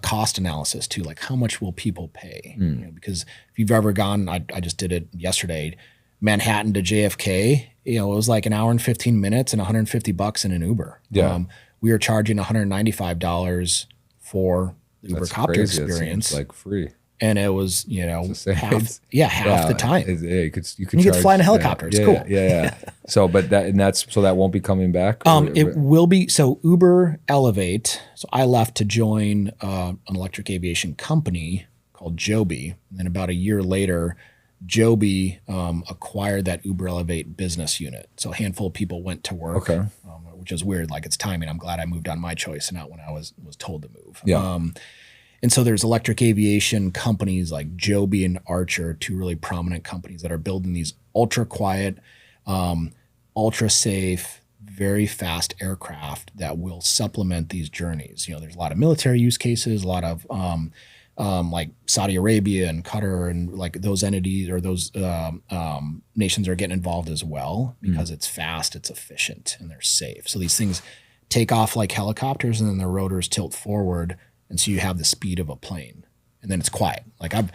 cost analysis too. Like, how much will people pay? Because if you've ever gone, I just did it yesterday, Manhattan to JFK, it was like an hour and 15 minutes and $150 in an Uber. Yeah. We were charging $195 for the Uber Copter experience. It's like free. And it was, half the time. You get to fly in a helicopter. It's cool. Yeah. So that won't be coming back. It will be. So Uber Elevate. So I left to join an electric aviation company called Joby. And then about a year later, Joby acquired that Uber Elevate business unit. So a handful of people went to work, which is weird. Like, it's timing. I'm glad I moved on my choice and not when I was told to move. Yeah. And so there's electric aviation companies like Joby and Archer, two really prominent companies that are building these ultra quiet, ultra safe, very fast aircraft that will supplement these journeys. There's a lot of military use cases, a lot of like Saudi Arabia and Qatar and like those entities or those nations are getting involved as well because it's fast, it's efficient, and they're safe. So these things take off like helicopters, and then the rotors tilt forward. And so you have the speed of a plane, and then it's quiet. Like I've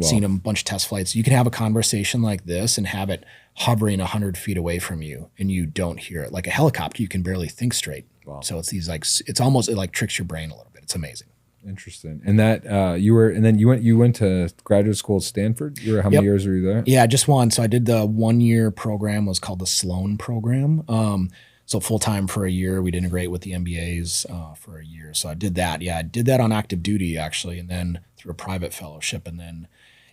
seen a bunch of test flights. You can have a conversation like this and have it hovering 100 feet away from you, and you don't hear it. Like a helicopter, you can barely think straight. Wow. So it's these it's almost, it like tricks your brain a little bit. It's amazing. Interesting. And that you went to graduate school at Stanford. How many years were you there? Yeah, just one. So I did the 1 year program, was called the Sloan program. So full-time for a year. We'd integrate with the MBAs for a year. So I did that. Yeah, I did that on active duty, actually, and then through a private fellowship. And then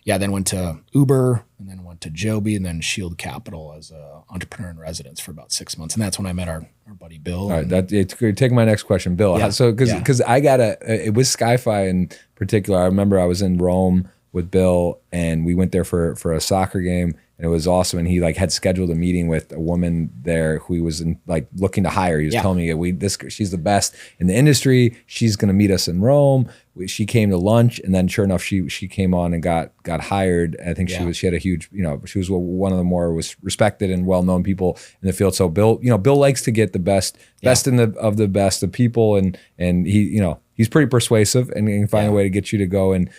then went to Uber, and then went to Joby, and then Shield Capital as an entrepreneur in residence for about 6 months. And that's when I met our buddy Bill. All right, take my next question, Bill. Yeah. So because I got it was SkyFi in particular. I remember I was in Rome with Bill, and we went there for a soccer game, and it was awesome. And he like had scheduled a meeting with a woman there who he was looking to hire. He was telling me, she's the best in the industry. She's going to meet us in Rome. She came to lunch, and then sure enough, she came on and got hired. I think she had a huge, she was one of the more respected and well known people in the field. So Bill likes to get the best of the best of people, and he he's pretty persuasive and can find a way to get you to go and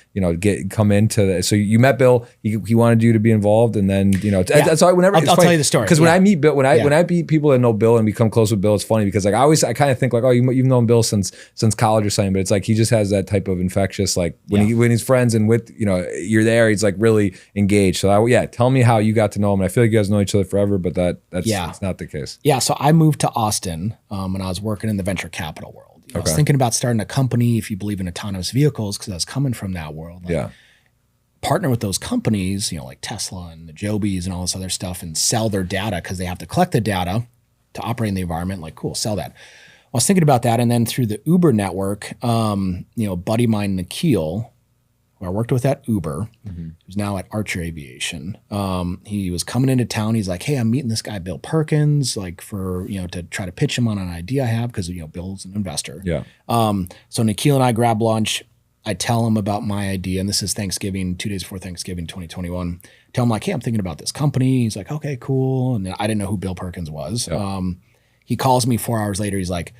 come into the, so you met Bill, he wanted you to be involved, and then that's why whenever I'll tell you the story, because when I meet Bill, when I meet people that know Bill and become close with Bill, it's funny because like I kind of think like, oh, you've known Bill since college or something, but it's like he just has that type of infectious, like when he's friends and with you're there, he's like really engaged. So tell me how you got to know him. And I feel like you guys know each other forever, but that's not the case. So I moved to Austin and I was working in the venture capital world. I was thinking about starting a company, if you believe in autonomous vehicles, because I was coming from that world. Partner with those companies, like Tesla and the Jobys and all this other stuff, and sell their data because they have to collect the data to operate in the environment. Like, cool, sell that. I was thinking about that, and then through the Uber network, a buddy of mine, Nikhil, who I worked with at Uber, who's now at Archer Aviation. He was coming into town. He's like, hey, I'm meeting this guy, Bill Perkins, like for, to try to pitch him on an idea I have because, Bill's an investor. So Nikhil and I grab lunch. I tell him about my idea, and this is Thanksgiving, 2 days before Thanksgiving, 2021. Tell him like, hey, I'm thinking about this company. He's like, okay, cool. And I didn't know who Bill Perkins was. He calls me 4 hours later. He's like,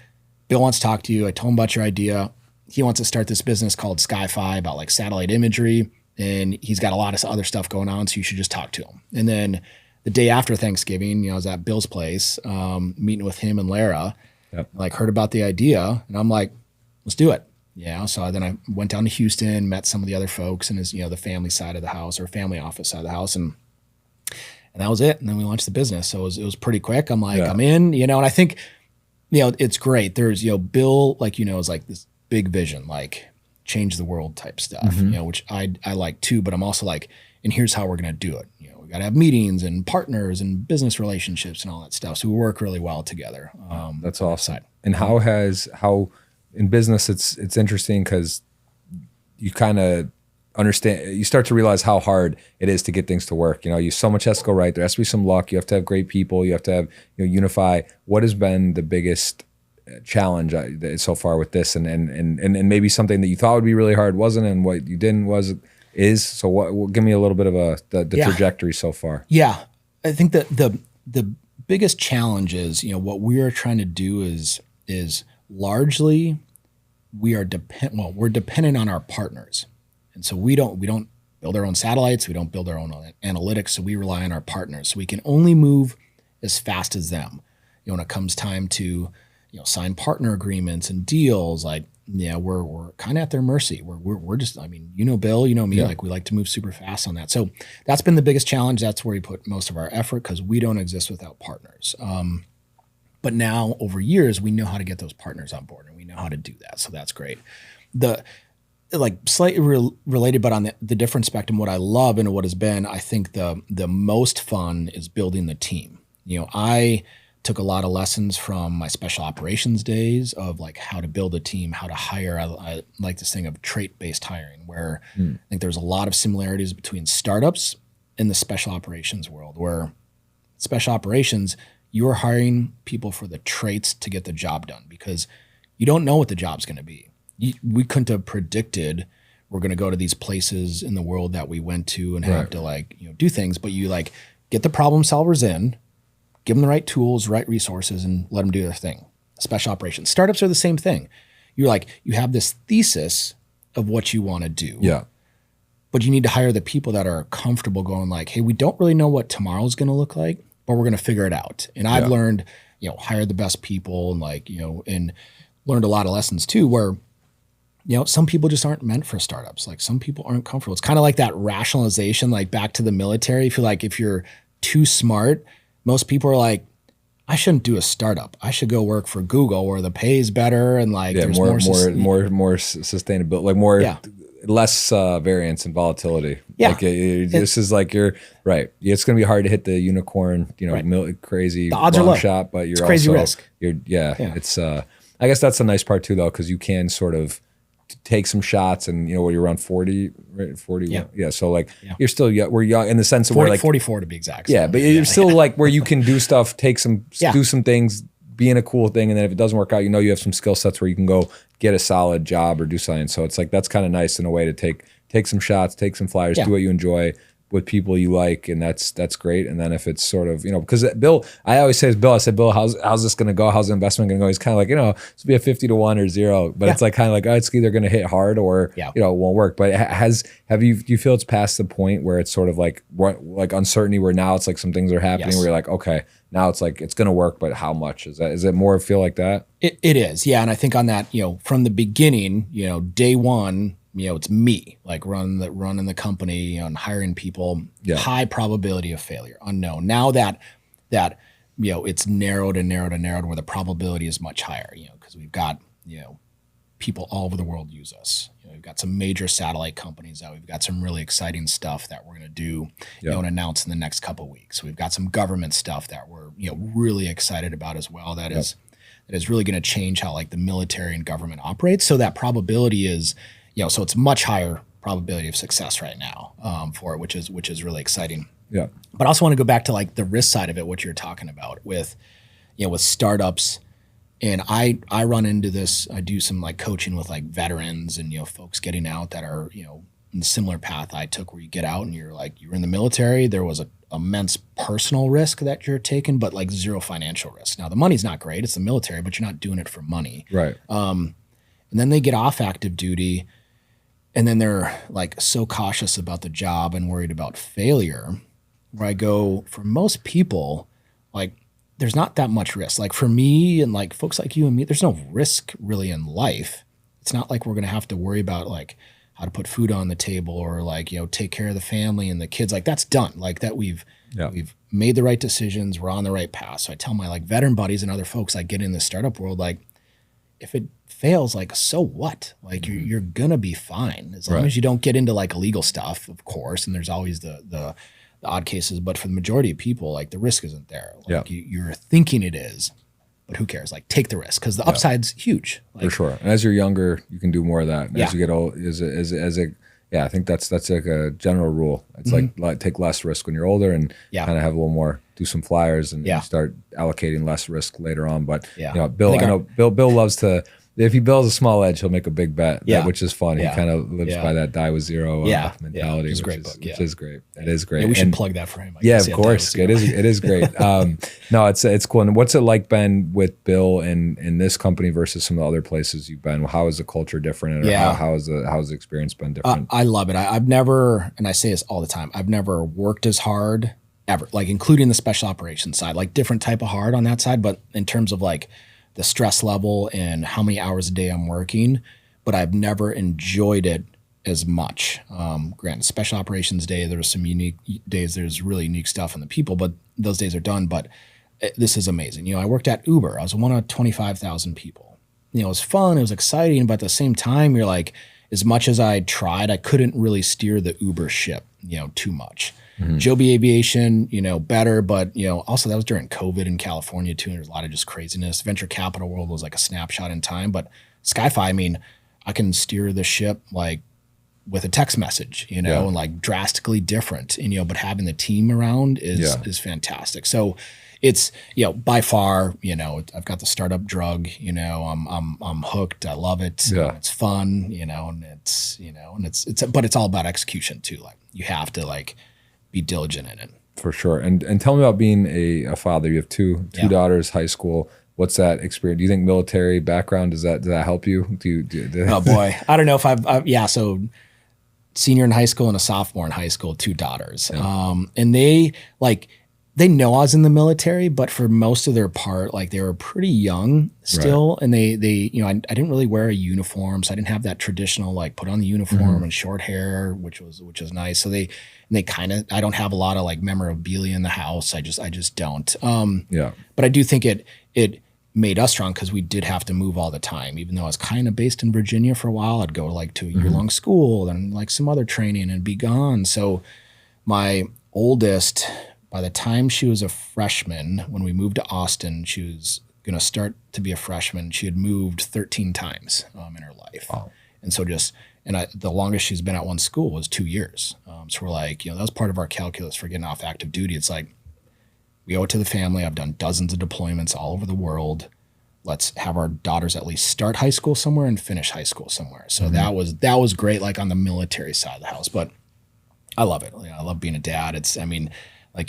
Bill wants to talk to you. I told him about your idea. He wants to start this business called SkyFi about like satellite imagery, and he's got a lot of other stuff going on, so you should just talk to him. And then the day after Thanksgiving, I was at Bill's place, meeting with him and Lara, like heard about the idea, and I'm like, let's do it. So then I went down to Houston, met some of the other folks in his, the family side of the house or family office side of the house, and that was it. And then we launched the business. So it was pretty quick. I'm like, I'm in, and I think, it's great. There's, Bill, like, is like this big vision, like change the world type stuff, which I like too, but I'm also like, and here's how we're going to do it. We got to have meetings and partners and business relationships and all that stuff. So we work really well together. That's awesome. And how in business, it's interesting because you kind of understand, you start to realize how hard it is to get things to work. So much has to go right. There has to be some luck. You have to have great people. You have to have, unify. What has been the biggest challenge so far with this, and maybe something that you thought would be really hard wasn't, and what you didn't is? So give me a little bit of the trajectory so far. I think that the biggest challenge is, what we are trying to do is largely we're dependent on our partners. And so we don't build our own satellites, we don't build our own analytics, so we rely on our partners. So we can only move as fast as them. When it comes time to sign partner agreements and deals, like we're kind of at their mercy. We're just, Bill, me, like we like to move super fast on that. So that's been the biggest challenge. That's where we put most of our effort because we don't exist without partners. But now over years, we know how to get those partners on board and we know how to do that. So that's great. Slightly related, but on the different spectrum, what I love and what has been, I think the most fun is building the team. I took a lot of lessons from my special operations days of like how to build a team, how to hire. I like this thing of trait-based hiring, where I think there's a lot of similarities between startups and the special operations world, where special operations, you're hiring people for the traits to get the job done because you don't know what the job's going to be. We couldn't have predicted we're going to go to these places in the world that we went to and have to do things, but you get the problem solvers in, give them the right tools, right resources, and let them do their thing. Special operations. Startups are the same thing. You have this thesis of what you want to do. But you need to hire the people that are comfortable going like, hey, we don't really know what tomorrow's going to look like, but we're going to figure it out. And I've learned, hire the best people and and learned a lot of lessons too, where, some people just aren't meant for startups. Like some people aren't comfortable. It's kind of like that rationalization, like back to the military. If you're too smart, most people are like, I shouldn't do a startup. I should go work for Google where the pay is better and there's more sustainable, less variance and volatility. Yeah. Like this is like you're right. It's going to be hard to hit the unicorn, crazy the odds are low shot, but you're crazy also risk. It's I guess that's a nice part too though, because you can sort of take some shots and you're around 40, right? 40. Yeah. So like you're still young. We're young in the sense of 40, we're like 44 to be exact. Yeah, but you're still like where you can do stuff, do some things, be in a cool thing, and then if it doesn't work out, you have some skill sets where you can go get a solid job or do something. So it's like that's kind of nice in a way to take some shots, take some flyers, do what you enjoy with people you like, and that's great. And then if it's sort of because Bill, I always say to Bill, I said, Bill, how's this going to go? How's the investment going to go? He's kind of like it's be a 50 to 1 or 0, but it's like kind of like it's either going to hit hard or it won't work. But do you feel it's past the point where it's sort of like uncertainty where now it's like some things are happening where you're like, okay, now it's like it's going to work, but how much is it more feel like that? It is, yeah. And I think on that, from the beginning, day one, it's me, like running the company and hiring people. High probability of failure, unknown. Now that it's narrowed where the probability is much higher. Because we've got people all over the world use us. We've got some major satellite companies out. We've got some really exciting stuff that we're going to do, and announce in the next couple of weeks. We've got some government stuff that we're really excited about as well. That is really going to change how like the military and government operates. So that probability is. So it's much higher probability of success right now for it, which is really exciting. Yeah. But I also want to go back to like the risk side of it, what you're talking about with startups. And I run into this. I do some like coaching with like veterans and folks getting out that are in the similar path I took, where you get out and you're in the military. There was a immense personal risk that you're taking, but like zero financial risk. Now the money's not great. It's the military, but you're not doing it for money. Right. And then they get off active duty. And then they're like so cautious about the job and worried about failure, where I go, for most people, like there's not that much risk. Like for me and like folks like you and me, there's no risk really in life. It's not like we're going to have to worry about like how to put food on the table or like, take care of the family and the kids. Like that's done. Like that we've made the right decisions. We're on the right path. So I tell my like veteran buddies and other folks like get in the startup world, like if it fails, like so what? Like you're gonna be fine as long as you don't get into like illegal stuff, of course. And there's always the odd cases, but for the majority of people, like the risk isn't there. Like you're thinking it is, but who cares? Like take the risk because the upside's huge. Like, for sure. And as you're younger, you can do more of that. And as you get old, I think that's like a general rule. It's like take less risk when you're older and kind of have a little more. Do some flyers and start allocating less risk later on. But Bill, I know Bill loves to. If he builds a small edge, he'll make a big bet, which is fun. He kind of lives by that die with zero mentality, which is great book. Which is great. It is great. Yeah, we should plug that for him. Of course. It is great. No, it's cool. And what's it like, Ben, with Bill and this company versus some of the other places you've been? How is the culture different? And how's the experience been different? I love it. I've never, and I say this all the time, I've never worked as hard ever, like including the special operations side, like different type of hard on that side. But in terms of like the stress level and how many hours a day I'm working, but I've never enjoyed it as much. Granted, special operations day, there's some unique days, there's really unique stuff in the people, but those days are done. But this is amazing. I worked at Uber. I was one of 25,000 people. It was fun, it was exciting, but at the same time, you're like, as much as I tried, I couldn't really steer the Uber ship, too much. Joby Aviation, better, but also that was during COVID in California too, and there's a lot of just craziness. Venture capital world was like a snapshot in time, but SkyFi, I mean, I can steer the ship like with a text message, and like drastically different, but having the team around is fantastic. So it's, by far, I've got the startup drug, I'm hooked. I love it. It's fun, and it's but it's all about execution too. Like you have to like be diligent in it. For sure. And tell me about being a father. You have two daughters, high school. What's that experience? Do you think military background, does that help you? Oh boy. I don't know if I've so senior in high school and a sophomore in high school, two daughters. And they know I was in the military, but for most of their part, like they were pretty young still. Right. And they I didn't really wear a uniform. So I didn't have that traditional, like put on the uniform and short hair, which was nice. So they kind of, I don't have a lot of like memorabilia in the house. I just don't. But I do think it made us strong because we did have to move all the time. Even though I was kind of based in Virginia for a while, I'd go like to a year-long school and like some other training and be gone. So my oldest, by the time she was a freshman, when we moved to Austin, she was going to start to be a freshman. She had moved 13 times in her life. Wow. And so the longest she's been at one school was 2 years. So we're like, that was part of our calculus for getting off active duty. It's like, we owe it to the family. I've done dozens of deployments all over the world. Let's have our daughters at least start high school somewhere and finish high school somewhere. So that was great, like on the military side of the house. But I love it. I love being a dad.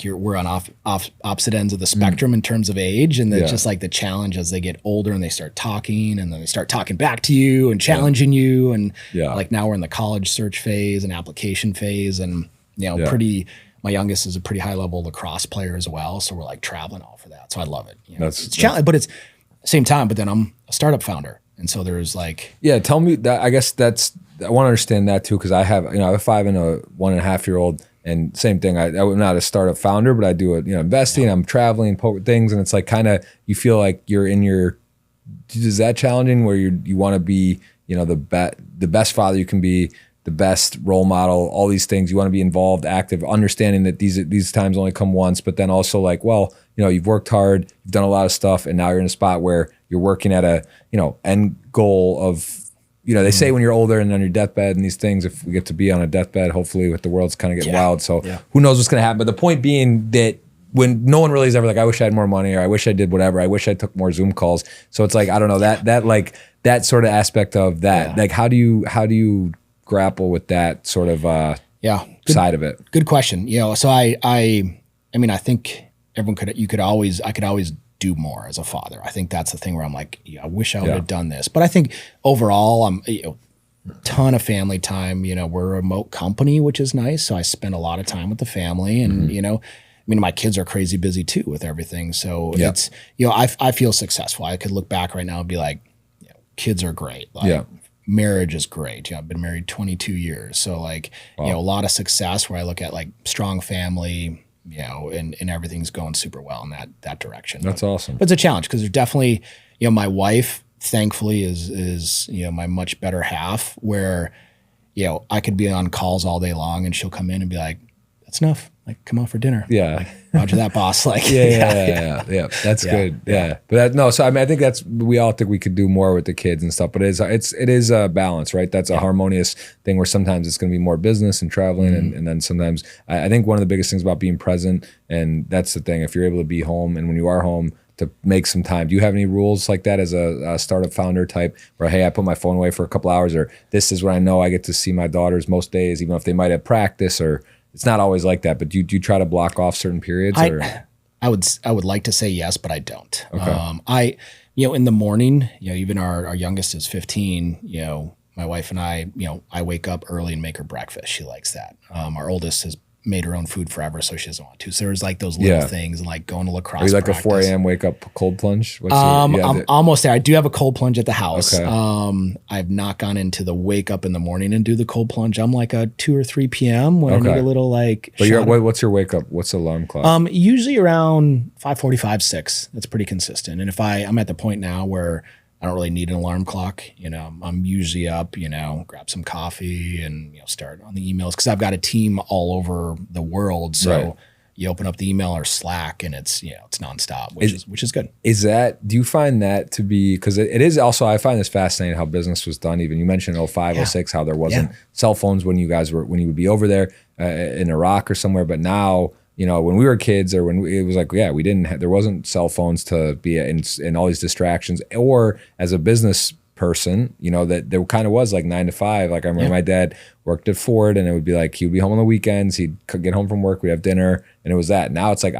We're on opposite ends of the spectrum in terms of age, and it's just like the challenge as they get older and they start talking, and then they start talking back to you and challenging you, and like now we're in the college search phase and application phase, and my youngest is a pretty high level lacrosse player as well, so we're like traveling all for that. So I love it. It's challenge, but it's same time. But then I'm a startup founder, and so there's like tell me that. I guess I want to understand that too, because I have a 5 and a 1.5-year-old. And same thing, I'm not a startup founder, but I do investing, I'm traveling, things, and it's like kind of, you feel like you're in is that challenging where you want to be, the best father you can be, the best role model, all these things, you want to be involved, active, understanding that these times only come once, but then also like, well, you've worked hard, you've done a lot of stuff, and now you're in a spot where you're working at a, end goal of, they say when you're older and on your deathbed and these things, if we get to be on a deathbed, hopefully with the world's kind of getting wild. So who knows what's going to happen. But the point being that when no one really is ever like, I wish I had more money, or I wish I did whatever, I wish I took more Zoom calls. So it's like, I don't know, that sort of aspect of that. Like, how do you grapple with that sort of side of it? Good question. So I think I could always do more as a father. I think that's the thing where I'm like, I wish I would have done this. But I think overall, I'm ton of family time. We're a remote company, which is nice. So I spend a lot of time with the family, and my kids are crazy busy too with everything. So it's I feel successful. I could look back right now and be like, kids are great. Like, marriage is great. I've been married 22 years. So like, a lot of success where I look at like strong family, and everything's going super well in that direction. That's awesome. But it's a challenge because there's definitely, my wife, thankfully, is my much better half, where, I could be on calls all day long and she'll come in and be like, that's enough. Like, come out for dinner. Yeah. Like, Roger that, boss. Like, yeah. That's good. Yeah. But I think we all think we could do more with the kids and stuff, but it is a balance, right? That's a harmonious thing where sometimes it's going to be more business and traveling. And then sometimes I think one of the biggest things about being present, and that's the thing, if you're able to be home, and when you are home, to make some time. Do you have any rules like that as a startup founder type where, hey, I put my phone away for a couple hours, or this is when I know I get to see my daughters most days, even if they might have practice, or it's not always like that, but do you try to block off certain periods? I would like to say yes, but I don't. Okay. In the morning, even our youngest is 15, my wife and I wake up early and make her breakfast. She likes that. Our oldest has made her own food forever, so she doesn't want to. So there's like those little things, and like going to lacrosse. Are you like practice. A 4 a.m. wake up cold plunge? I'm almost there. I do have a cold plunge at the house. Okay. I've not gone into the wake up in the morning and do the cold plunge. I'm like a 2 or 3 p.m. when I need a little like. But what's your wake up? What's the alarm clock? Usually around 5:45, 6. That's pretty consistent. And if I'm at the point now where I don't really need an alarm clock. I'm usually up, grab some coffee and, start on the emails, because I've got a team all over the world. So you open up the email or Slack and it's nonstop, which is good. Do you find that to be, because it is also, I find this fascinating how business was done. Even you mentioned 05, 06, how there wasn't cell phones when you would be over there in Iraq or somewhere. But now, when we were kids, or when it was like, there wasn't cell phones to be in all these distractions, or as a business person, that there kind of was like 9 to 5. Like I remember my dad worked at Ford, and it would be like, he would be home on the weekends, he'd get home from work, we'd have dinner, and it was that. Now it's like,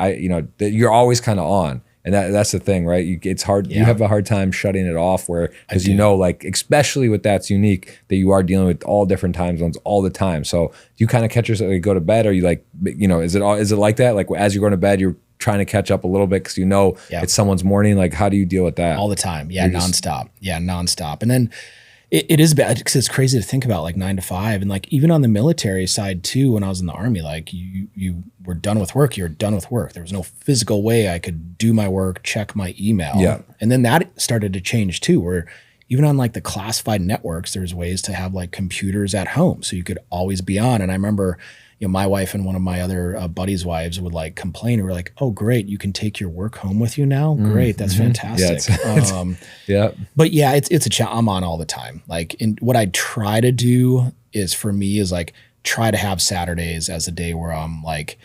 you're always kind of on. And that's the thing, right? It's hard. You have a hard time shutting it off, because like, especially with that's unique, that you are dealing with all different time zones all the time. So do you kind of catch yourself, like, go to bed? Or you like, is it like that? Like as you're going to bed, you're trying to catch up a little bit because it's someone's morning. Like, how do you deal with that? All the time. Yeah, nonstop. And then It is bad because it's crazy to think about like 9 to 5. And like even on the military side too, when I was in the Army, like you were done with work, you're done with work. There was no physical way I could do my work, check my email. Yeah. And then that started to change too, where even on like the classified networks, there's ways to have like computers at home so you could always be on. And I remember, my wife and one of my other buddies' wives would like complain. And we're like, oh, great. You can take your work home with you now. Great. That's fantastic. Yeah. But yeah, it's a challenge. I'm on all the time. Like what I try to do is for me is like try to have Saturdays as a day where I'm like,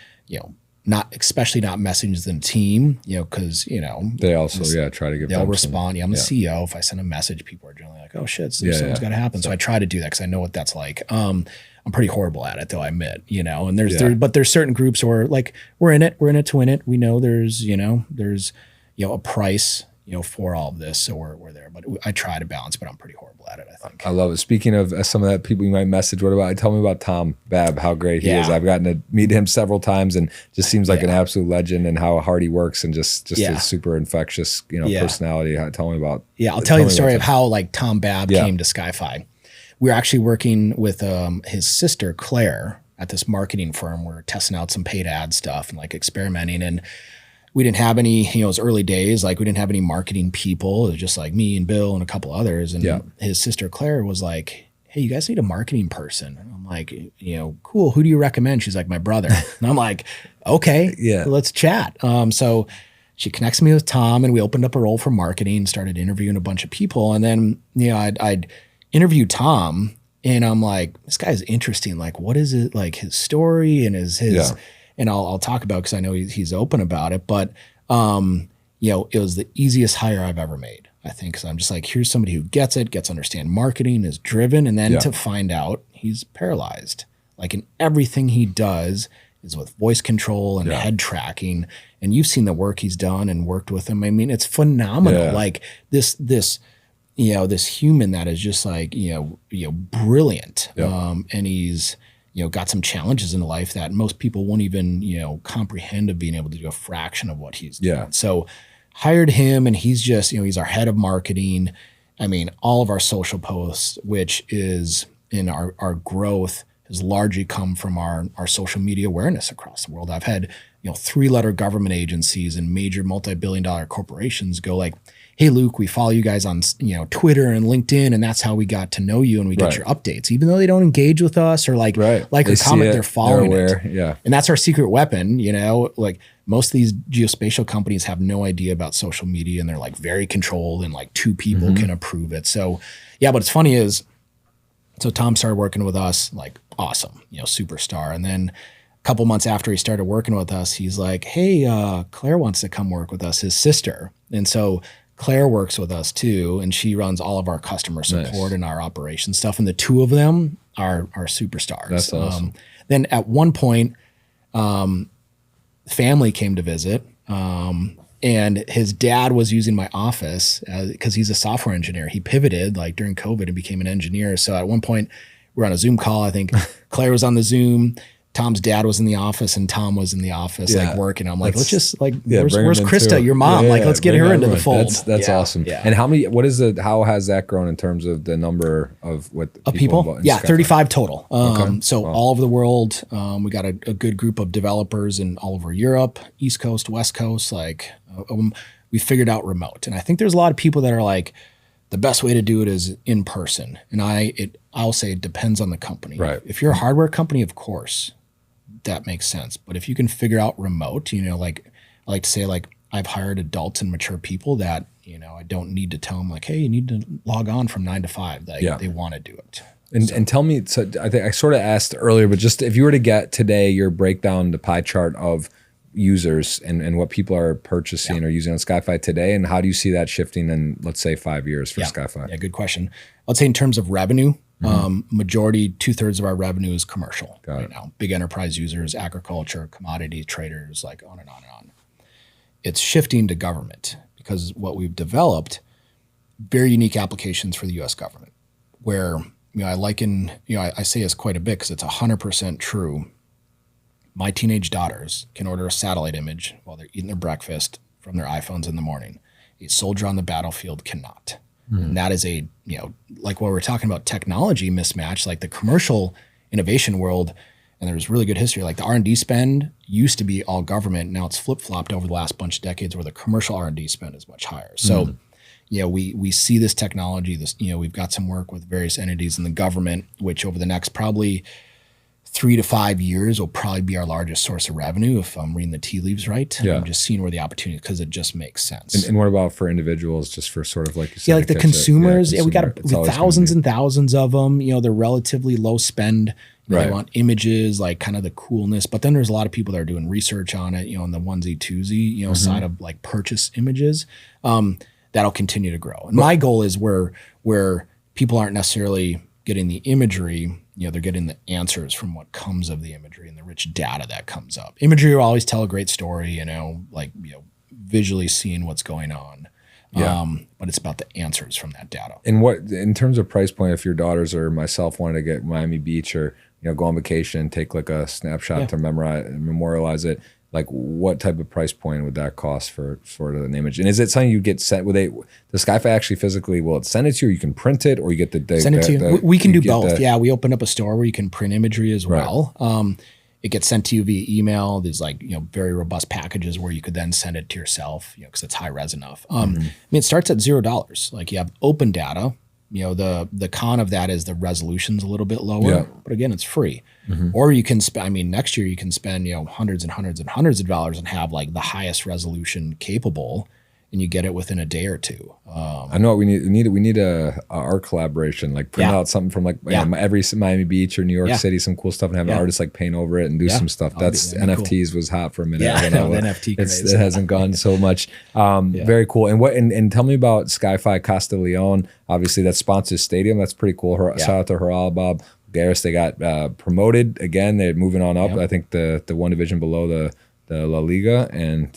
especially not messaging the team, because, they also, try to give they'll respond. I'm the CEO. If I send a message, people are generally like, oh shit, something's got to happen. So I try to do that because I know what that's like. I'm pretty horrible at it though, I admit, and there's certain groups where like we're in it to win it. We know there's a price, for all of this. So we're there, but I try to balance, but I'm pretty horrible at it, I think. I love it. Speaking of some of that people you might message, tell me about Tom Babb, how great he is. I've gotten to meet him several times and just seems like an absolute legend and how hard he works and just a super infectious, personality. Tell me about. Yeah. I'll tell you the story of how like Tom Babb came to SkyFi. We were actually working with his sister, Claire, at this marketing firm. We're testing out some paid ad stuff and like experimenting. And we didn't have any, it was early days. Like we didn't have any marketing people. It was just like me and Bill and a couple others. And his sister, Claire, was like, hey, you guys need a marketing person. And I'm like, cool. Who do you recommend? She's like, my brother. And I'm like, okay, let's chat. So she connects me with Tom and we opened up a role for marketing, started interviewing a bunch of people. And then, I'd interview Tom and I'm like, this guy's interesting. Like, what is it? Like his story and his, and I'll talk about, cause I know he's open about it, but, it was the easiest hire I've ever made. I think, cause I'm just like, here's somebody who gets it, gets to understand marketing, is driven. And then to find out he's paralyzed, like in everything he does is with voice control and head tracking. And you've seen the work he's done and worked with him. I mean, it's phenomenal. Yeah. Like this human that is just like, brilliant. And he's, got some challenges in life that most people won't even, comprehend of being able to do a fraction of what he's doing. So hired him and he's just, he's our head of marketing. I mean, all of our social posts, which is in our growth has largely come from our social media awareness across the world. I've had, 3-letter government agencies and major multi-billion-dollar corporations go like, hey, Luke, we follow you guys on, Twitter and LinkedIn, and that's how we got to know you and we get your updates. Even though they don't engage with us or like or comment, they're following it. Yeah. And that's our secret weapon, like most of these geospatial companies have no idea about social media and they're like very controlled and like 2 people can approve it. So yeah, but it's funny is, so Tom started working with us, like awesome, superstar. And then a couple months after he started working with us, he's like, hey, Claire wants to come work with us, his sister. And so Claire works with us too, and she runs all of our customer support and our operations stuff. And the 2 of them are superstars. That's awesome. Then at one point, family came to visit, and his dad was using my office because he's a software engineer. He pivoted like during COVID and became an engineer. So at one point, we were on a Zoom call. I think Claire was on the Zoom. Tom's dad was in the office and Tom was in the office like working. I'm like, let's just like, where's Krista, your mom? Like, let's get her into the fold. That's awesome. Yeah. And how has that grown in terms of the number of people? Yeah, 35 total. So all over the world, we got a good group of developers in all over Europe, East Coast, West Coast. Like we figured out remote. And I think there's a lot of people that are like, the best way to do it is in person. And I'll say it depends on the company. Right. If you're a hardware company, of course, that makes sense. But if you can figure out remote, like I like to say, like I've hired adults and mature people that, I don't need to tell them like, hey, you need to log on from 9 to 5. They want to do it. And tell me, so I think I sort of asked earlier, but just if you were to get today your breakdown, the pie chart of users and what people are purchasing or using on SkyFi today, and how do you see that shifting in, let's say, 5 years for SkyFi? Yeah, good question. I'd say in terms of revenue, majority, 2/3 of our revenue is commercial right now. Big enterprise users, agriculture, commodity traders, like on and on and on. It's shifting to government because what we've developed, very unique applications for the U.S. government, where I liken, I say this quite a bit because it's 100% true. My teenage daughters can order a satellite image while they're eating their breakfast from their iPhones in the morning. A soldier on the battlefield cannot. And that is a, like what we're talking about technology mismatch, like the commercial innovation world. And there's really good history. Like the R&D spend used to be all government. Now it's flip-flopped over the last bunch of decades where the commercial R&D spend is much higher. So, we see this technology, we've got some work with various entities in the government, which over the next probably 3 to 5 years will probably be our largest source of revenue if I'm reading the tea leaves right. I'm just seeing where the opportunity is because it just makes sense. And what about for individuals, just for sort of like you said? Like the consumers, we got thousands and thousands of them. They're relatively low spend. They want images, like kind of the coolness. But then there's a lot of people that are doing research on it, on the onesie twosie, side of like purchase images. That'll continue to grow. And my goal is where people aren't necessarily getting the imagery, they're getting the answers from what comes of the imagery and the rich data that comes up. Imagery will always tell a great story, visually seeing what's going on. But it's about the answers from that data. And what, in terms of price point, if your daughters or myself wanted to get Miami Beach or, go on vacation, take like a snapshot to memorialize it, like what type of price point would that cost for sort of an image? And is it something you get sent? The SkyFi actually physically, will it send it to you? Or you can print it, or you get send it to you. We can do both. We opened up a store where you can print imagery as well. It gets sent to you via email. There's very robust packages where you could then send it to yourself, because it's high res enough. It starts at $0. Like you have open data. The con of that is the resolution's a little bit lower, but again, it's free. Or you can spend, next year you can spend, hundreds and hundreds and hundreds of dollars and have like the highest resolution capable, and you get it within a day or two. I know what we need a art collaboration, like print out something from every Miami Beach or New York City, some cool stuff, and have an artist like paint over it and do some stuff. That's NFTs cool. Was hot for a minute. The NFT craze. It hasn't gone so much. Very cool. And and tell me about SkyFi Costa Leone. Obviously, that sponsors stadium. That's pretty cool. Shout out to Haral Bob Garris. They got promoted again. They're moving on up. I think the one division below the La Liga, and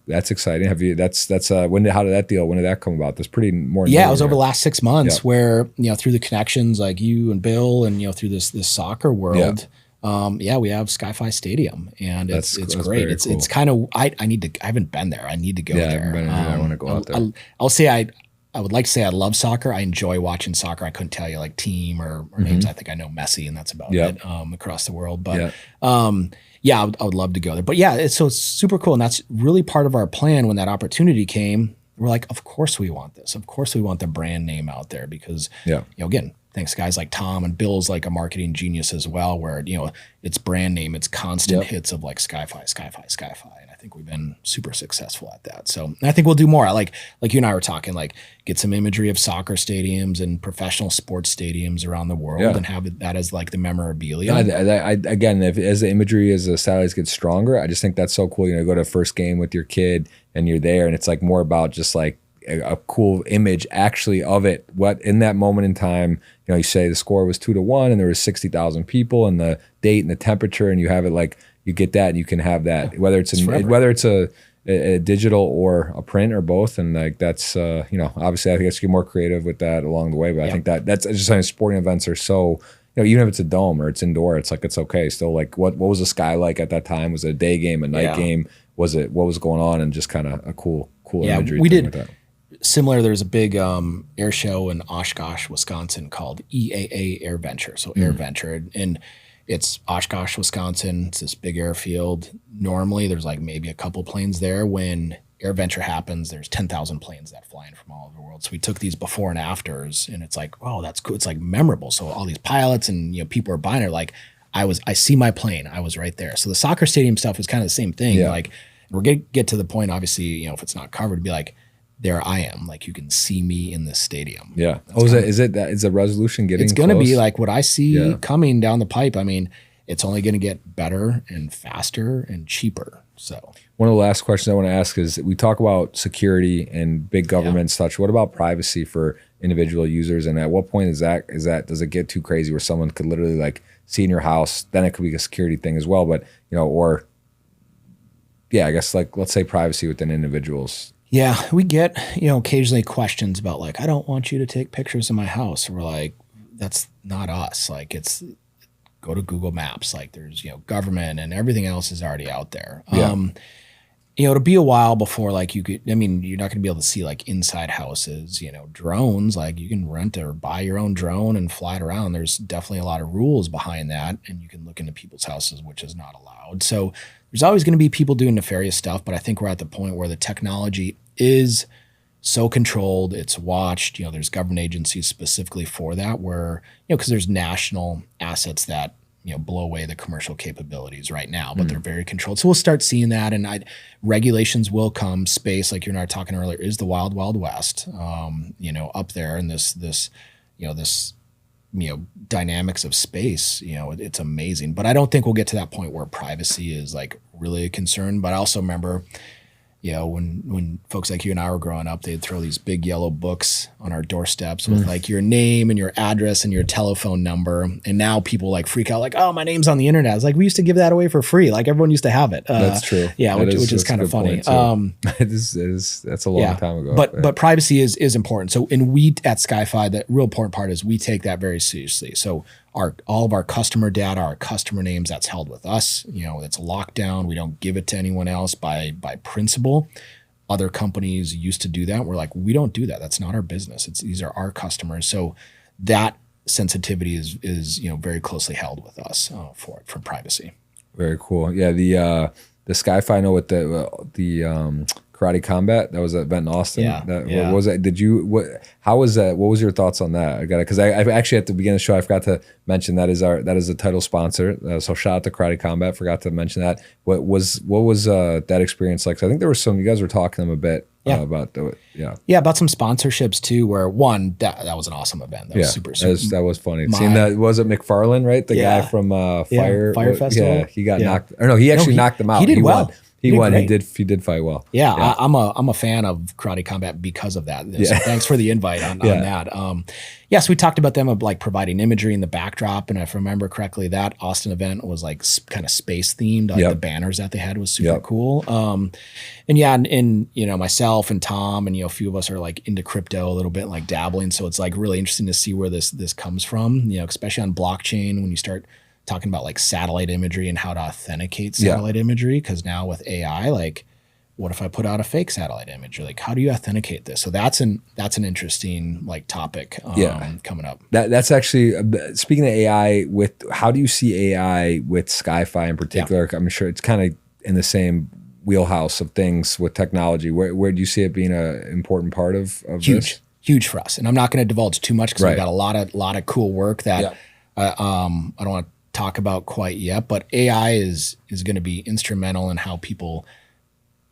that's exciting. How did that deal? When did that come about? That's pretty more. It was over the last 6 months where through the connections like you and Bill and through this soccer world. We have SkyFi Stadium, and it's great. It's kind of I haven't been there. I need to go there. I haven't been there. I want to go out there. I'll say I would like to say I love soccer. I enjoy watching soccer. I couldn't tell you like team or names. I think I know Messi, and that's about it across the world. But I would love to go there. But it's super cool, and that's really part of our plan. When that opportunity came, we're like, of course we want this. Of course we want the brand name out there because again, thanks guys like Tom, and Bill's like a marketing genius as well, where it's brand name, it's constant hits of like SkyFi, and I think we've been super successful at that. So I think we'll do more. I like you and I were talking, like get some imagery of soccer stadiums and professional sports stadiums around the world and have that as like the memorabilia. Again, as the imagery, as the satellites get stronger, I just think that's so cool. You go to a first game with your kid and you're there, and it's like more about just like a cool image actually of it. What in that moment in time, you say the score was 2-1 and there was 60,000 people, and the date and the temperature, and you have it like you get that, and you can have that whether it's a digital or a print or both, and like that's obviously I guess you get more creative with that along the way. But I think that's just something. Sporting events are so. Even if it's a dome or it's indoor, it's like it's okay. Still, like what was the sky like at that time? Was it a day game, a night game? What was going on? And just kind of a cool imagery. We did. With that. Similar, there's a big air show in Oshkosh, Wisconsin called EAA Air Venture. So Air Venture, and it's Oshkosh, Wisconsin. It's this big airfield. Normally, there's like maybe a couple planes there. When Air Venture happens, there's 10,000 planes that fly in from all over the world. So we took these before and afters, and it's like, oh, that's cool. It's like memorable. So all these pilots and people are buying it. Like I see my plane. I was right there. So the soccer stadium stuff is kind of the same thing. Like we're gonna get to the point. Obviously, if it's not covered, to be like, there I am. Like you can see me in this stadium. Yeah. Is the resolution getting? It's going to be like what I see coming down the pipe. I mean, it's only going to get better and faster and cheaper. So one of the last questions I want to ask is, we talk about security and big government and such. What about privacy for individual users? And at what point does it get too crazy where someone could literally like see in your house? Then it could be a security thing as well. But I guess like let's say privacy within individuals. Yeah, we get, occasionally questions about like, I don't want you to take pictures of my house. And we're like, that's not us. Like go to Google Maps. Like there's, government and everything else is already out there. It'll be a while before like you could, I mean, you're not going to be able to see like inside houses, drones, like you can rent or buy your own drone and fly it around. There's definitely a lot of rules behind that. And you can look into people's houses, which is not allowed. So there's always going to be people doing nefarious stuff, but I think we're at the point where the technology is so controlled, it's watched, there's government agencies specifically for that where, because there's national assets that, blow away the commercial capabilities right now, but they're very controlled. So we'll start seeing that, and regulations will come. Space, like you and I were talking earlier, is the wild, wild west. Up there, and this dynamics of space. It's amazing. But I don't think we'll get to that point where privacy is like really a concern. But I also remember, when folks like you and I were growing up, they'd throw these big yellow books on our doorsteps with like your name and your address and your telephone number. And now people like freak out like, oh, my name's on the internet. It's like, we used to give that away for free. Like everyone used to have it. That's true. Yeah. Which is kind of funny. That's a long time ago. But privacy is important. So, and we at SkyFi, the real important part is we take that very seriously. So all of our customer data, our customer names, that's held with us. It's locked down. We don't give it to anyone else by principle. Other companies used to do that. We're like, we don't do that. That's not our business. These are our customers. So that sensitivity is very closely held with us for privacy. Very cool. Yeah, the SkyFi, I know with the Karate Combat, that was an event in Austin. Yeah. What was that? How was that? What was your thoughts on that? I got it because I actually at the beginning of the show I forgot to mention that is the title sponsor. So shout out to Karate Combat. Forgot to mention that. What was that experience like? So I think there was you guys were talking to them a bit about about some sponsorships too. Where one that was an awesome event. That was super. That was funny. Seeing that, was it McFarlane, right? The guy from Fire Festival. Yeah, he got knocked. Or no, he actually knocked them out. He did well. He won. Great. He did fight well. Yeah. I'm a fan of Karate Combat because of that. So thanks for the invite on that. So we talked about them of like providing imagery in the backdrop, and if I remember correctly, that Austin event was like kind of space themed. Like the banners that they had was super cool. And myself and Tom and a few of us are like into crypto a little bit, like dabbling. So it's like really interesting to see where this comes from. Especially on blockchain when you start talking about like satellite imagery and how to authenticate satellite imagery. Because now with AI, like, what if I put out a fake satellite image? Or like, how do you authenticate this? So that's an interesting like topic coming up. That's actually speaking of AI. How do you see AI with SkyFi in particular? I'm sure it's kind of in the same wheelhouse of things with technology. Where do you see it being an important part of this? Huge for us. And I'm not going to divulge too much because we've got a lot of cool work that I don't want to talk about quite yet, but AI is going to be instrumental in how people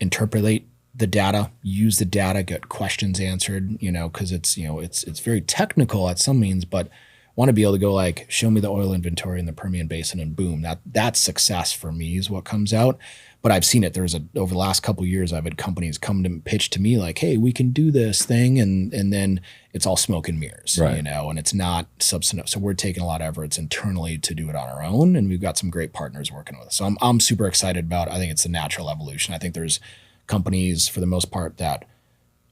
interpolate the data, use the data, get questions answered, because it's very technical at some means, but want to be able to go like, show me the oil inventory in the Permian Basin, and boom, that's success for me is what comes out. But I've seen it. Over the last couple of years, I've had companies come to pitch to me like, hey, we can do this thing. And then it's all smoke and mirrors, and it's not substantive. So we're taking a lot of efforts internally to do it on our own. And we've got some great partners working with us. So I'm super excited about it. I think it's a natural evolution. I think there's companies for the most part that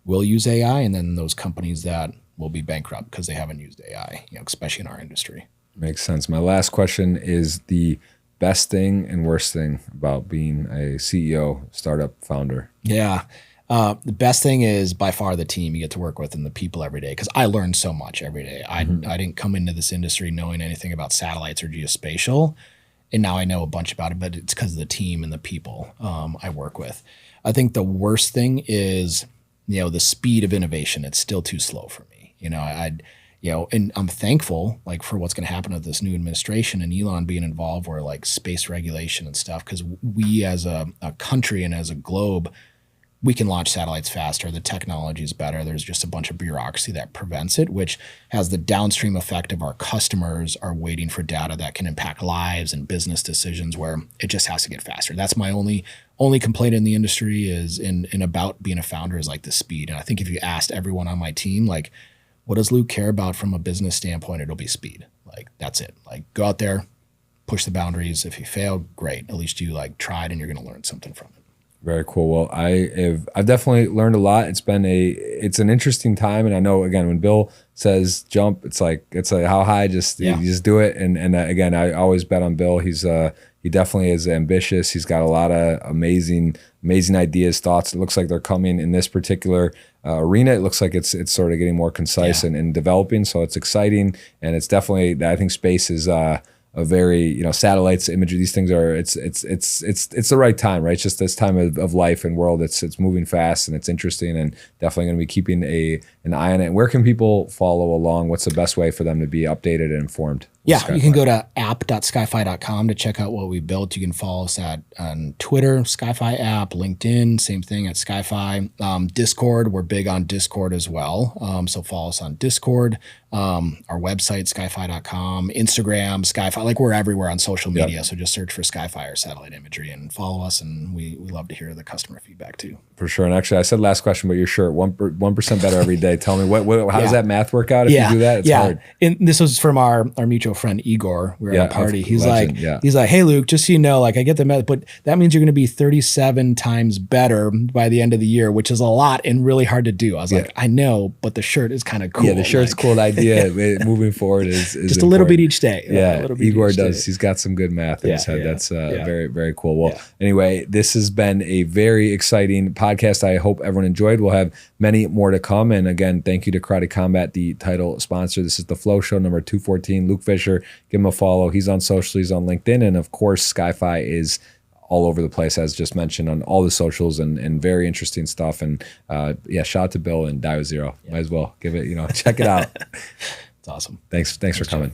will use AI, and then those companies that will be bankrupt because they haven't used AI, especially in our industry. Makes sense. My last question is the best thing and worst thing about being a CEO, startup founder? Yeah. The best thing is by far the team you get to work with and the people every day, because I learn so much every day. I didn't come into this industry knowing anything about satellites or geospatial, and now I know a bunch about it, but it's because of the team and the people I work with. I think the worst thing is, the speed of innovation. It's still too slow for me. And I'm thankful like for what's going to happen with this new administration and Elon being involved, where like space regulation and stuff, because we as a country and as a globe, we can launch satellites faster. The technology is better. There's just a bunch of bureaucracy that prevents it, which has the downstream effect of our customers are waiting for data that can impact lives and business decisions, where it just has to get faster. That's my only complaint in the industry is in about being a founder is like the speed. And I think if you asked everyone on my team, like, what does Luke care about from a business standpoint? It'll be speed. Like, that's it. Like, go out there, push the boundaries. If you fail, great. At least you like tried and you're going to learn something from it. Very cool. Well, I've definitely learned a lot. It's an interesting time, and I know again when Bill says jump, it's like how high, you just do it. And again, I always bet on Bill. He definitely is ambitious. He's got a lot of amazing ideas, thoughts. It looks like they're coming in this particular arena. It looks like it's sort of getting more concise and developing. So it's exciting, and it's definitely, I think space is a very, satellites, imagery, these things are, it's the right time, right? It's just this time of life and world. It's moving fast and it's interesting, and definitely going to be keeping an eye on it. Where can people follow along? What's the best way for them to be updated and informed? Yeah, you can go to app.skyfi.com to check out what we built. You can follow us on Twitter, SkyFi app, LinkedIn, same thing at SkyFi. Discord, we're big on Discord as well. So follow us on Discord. Our website, skyfi.com, Instagram, SkyFi, like we're everywhere on social media. Yep. So just search for SkyFi or satellite imagery and follow us. And we love to hear the customer feedback too. For sure. And actually, I said last question, but your shirt, 1% better every day. Tell me, how does that math work out if you do that? It's hard. And this was from our mutual friend Igor. We were at a party. He's like, hey Luke, just so you know, like I get the math, but that means you're going to be 37 times better by the end of the year, which is a lot and really hard to do. I was like, I know, but the shirt is kind of cool. Yeah, the shirt's cool. The idea moving forward is just important. A little bit each day. Yeah, Igor does. He's got some good math in his head. That's very, very cool. Well, anyway, this has been a very exciting podcast. I hope everyone enjoyed. We'll have many more to come. And again, thank you to Karate Combat, the title sponsor. This is the Flow Show number 214. Luke Fischer, give him a follow. He's on social, he's on LinkedIn, and of course, SkyFi is all over the place, as just mentioned, on all the socials and very interesting stuff. And shout out to Bill and Die with Zero. Might as well give it, check it out. It's awesome. Thanks for coming.